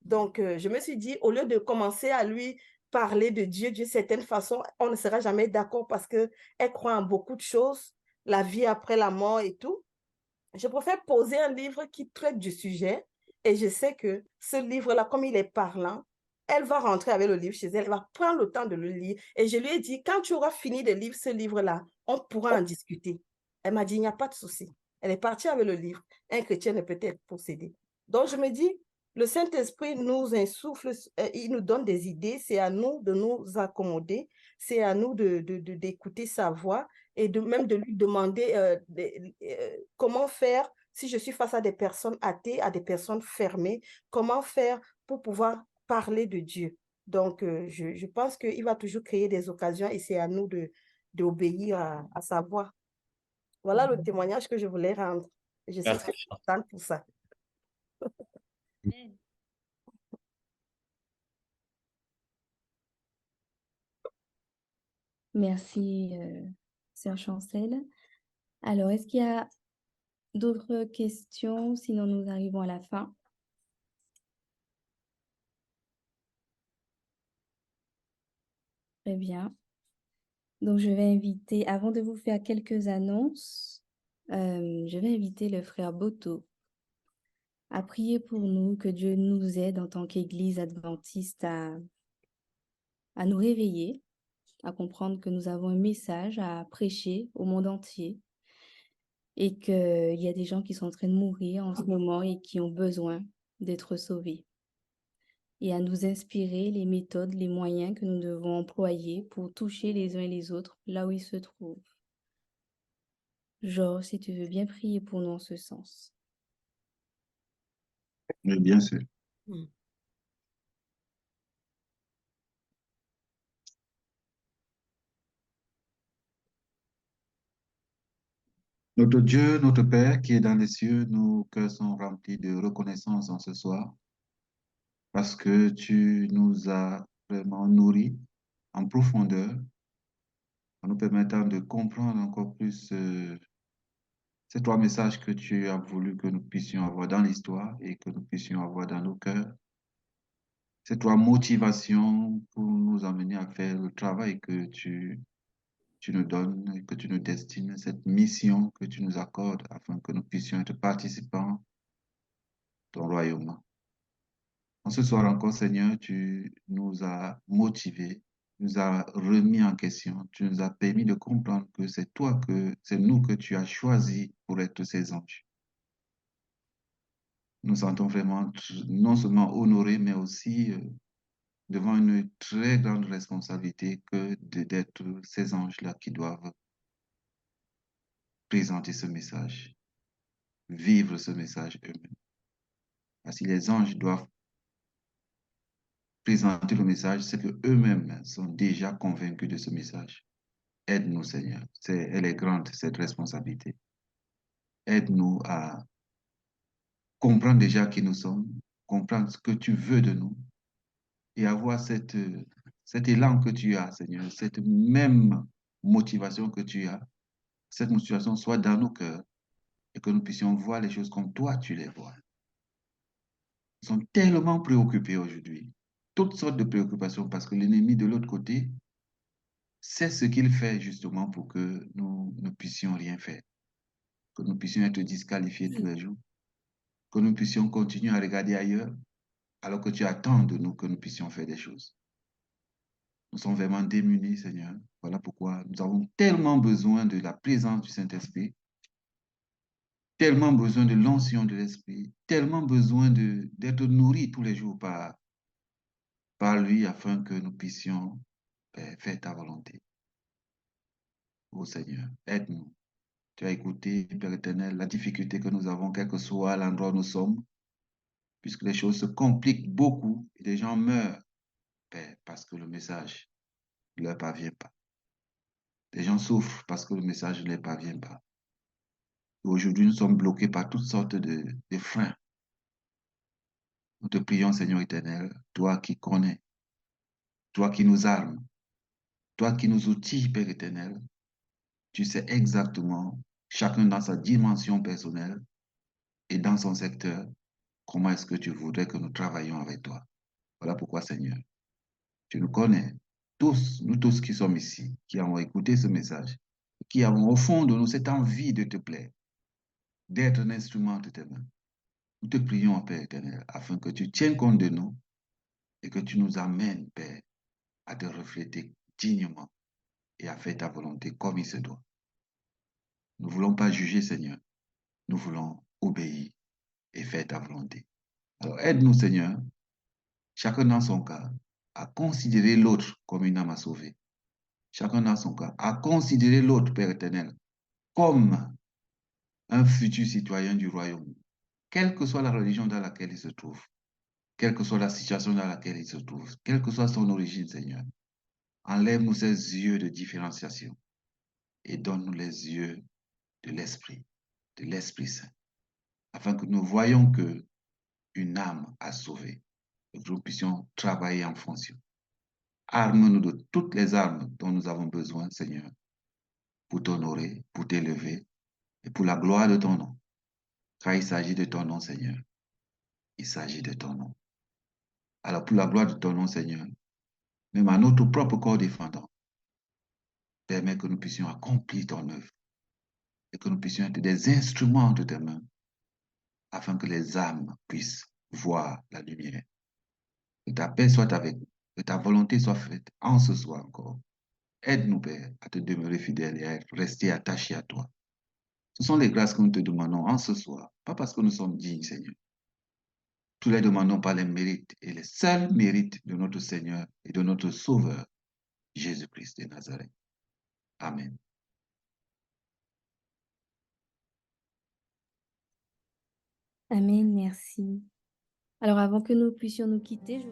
Speaker 5: Donc, je me suis dit, au lieu de commencer à lui parler de Dieu d'une certaine façon, on ne sera jamais d'accord parce qu'elle croit en beaucoup de choses, la vie après la mort et tout. Je préfère poser un livre qui traite du sujet et je sais que ce livre-là, comme il est parlant, elle va rentrer avec le livre chez elle, elle va prendre le temps de le lire. Et je lui ai dit, quand tu auras fini de lire ce livre-là, on pourra en discuter. Elle m'a dit, il n'y a pas de souci. Elle est partie avec le livre. Un chrétien ne peut être possédé. Donc, je me dis, le Saint-Esprit nous insuffle, il nous donne des idées, c'est à nous de nous accommoder, c'est à nous d'écouter sa voix et même de lui demander comment faire si je suis face à des personnes athées, à des personnes fermées, comment faire pour pouvoir parler de Dieu. Donc, je pense qu'il va toujours créer des occasions et c'est à nous d'obéir à sa voix. Voilà le témoignage que je voulais rendre. Je suis très
Speaker 1: Merci.
Speaker 5: contente pour ça.
Speaker 3: Merci, sœur Chancel. Alors, est-ce qu'il y a d'autres questions? Sinon, nous arrivons à la fin. Très bien. Donc, je vais inviter, avant de vous faire quelques annonces, je vais inviter le frère Boto à prier pour nous, que Dieu nous aide en tant qu'Église adventiste à nous réveiller, à comprendre que nous avons un message à prêcher au monde entier et qu'il y a des gens qui sont en train de mourir en ce moment et qui ont besoin d'être sauvés. Et à nous inspirer les méthodes, les moyens que nous devons employer pour toucher les uns et les autres là où ils se trouvent. Georges, si tu veux bien prier pour nous en ce sens.
Speaker 7: Oui, bien sûr.
Speaker 5: Mm.
Speaker 7: Notre Dieu, notre Père qui est dans les cieux, nos cœurs sont remplis de reconnaissance en ce soir parce que tu nous as vraiment nourris en profondeur en nous permettant de comprendre encore plus ces trois messages que tu as voulu que nous puissions avoir dans l'histoire et que nous puissions avoir dans nos cœurs. Ces trois motivations pour nous amener à faire le travail que tu nous donnes et que tu nous destines, cette mission que tu nous accordes afin que nous puissions être participants de ton royaume. En ce soir encore, Seigneur, tu nous as motivés, nous as remis en question, tu nous as permis de comprendre que c'est toi, c'est nous que tu as choisis pour être ces anges. Nous sentons vraiment non seulement honorés, mais aussi devant une très grande responsabilité que d'être ces anges-là qui doivent présenter ce message, vivre ce message eux-mêmes. Parce que les anges doivent présenter le message, c'est qu'eux-mêmes sont déjà convaincus de ce message. Aide-nous, Seigneur. Elle est grande, cette responsabilité. Aide-nous à comprendre déjà qui nous sommes, comprendre ce que tu veux de nous et avoir cet élan que tu as, Seigneur, cette même motivation que tu as, cette motivation soit dans nos cœurs et que nous puissions voir les choses comme toi tu les vois. Nous sommes tellement préoccupés aujourd'hui, toutes sortes de préoccupations parce que l'ennemi de l'autre côté sait ce qu'il fait justement pour que nous ne puissions rien faire, que nous puissions être disqualifiés tous les jours, que nous puissions continuer à regarder ailleurs alors que tu attends de nous que nous puissions faire des choses. Nous sommes vraiment démunis, Seigneur. Voilà pourquoi nous avons tellement besoin de la présence du Saint-Esprit, tellement besoin de l'onction de l'Esprit, tellement besoin d'être nourris tous les jours par lui afin que nous puissions faire ta volonté. Ô Seigneur, aide-nous. Tu as écouté, Père éternel, la difficulté que nous avons, quel que soit l'endroit où nous sommes, puisque les choses se compliquent beaucoup et les gens meurent, Père, parce que le message ne leur parvient pas. Les gens souffrent parce que le message ne leur parvient pas. Aujourd'hui, nous sommes bloqués par toutes sortes de freins. Nous te prions, Seigneur éternel, toi qui connais, toi qui nous armes, toi qui nous outils, Père éternel, tu sais exactement, chacun dans sa dimension personnelle et dans son secteur, comment est-ce que tu voudrais que nous travaillions avec toi. Voilà pourquoi, Seigneur, tu nous connais, tous, nous tous qui sommes ici, qui avons écouté ce message, qui avons au fond de nous cette envie de te plaire, d'être un instrument de tes mains. Nous te prions, Père éternel, afin que tu tiennes compte de nous et que tu nous amènes, Père, à te refléter dignement et à faire ta volonté comme il se doit. Nous ne voulons pas juger, Seigneur. Nous voulons obéir et faire ta volonté. Alors aide-nous, Seigneur, chacun dans son cas, à considérer l'autre comme une âme à sauver. Chacun dans son cas, à considérer l'autre, Père éternel, comme un futur citoyen du royaume, quelle que soit la religion dans laquelle il se trouve, quelle que soit la situation dans laquelle il se trouve, quelle que soit son origine, Seigneur. Enlève-nous ces yeux de différenciation et donne-nous les yeux de l'Esprit Saint, afin que nous voyions que une âme à sauver et que nous puissions travailler en fonction. Arme-nous de toutes les armes dont nous avons besoin, Seigneur, pour t'honorer, pour t'élever et pour la gloire de ton nom. Car il s'agit de ton nom, Seigneur. Il s'agit de ton nom. Alors pour la gloire de ton nom, Seigneur, même à notre propre corps défendant, permets que nous puissions accomplir ton œuvre et que nous puissions être des instruments de tes mains afin que les âmes puissent voir la lumière. Que ta paix soit avec nous, que ta volonté soit faite en ce soir encore. Aide-nous, Père, à te demeurer fidèle et à rester attaché à toi. Ce sont les grâces que nous te demandons en ce soir, pas parce que nous sommes dignes, Seigneur. Nous les demandons par les mérites et les seuls mérites de notre Seigneur et de notre Sauveur, Jésus-Christ de Nazareth. Amen.
Speaker 3: Amen, merci. Alors avant que nous puissions nous quitter, je...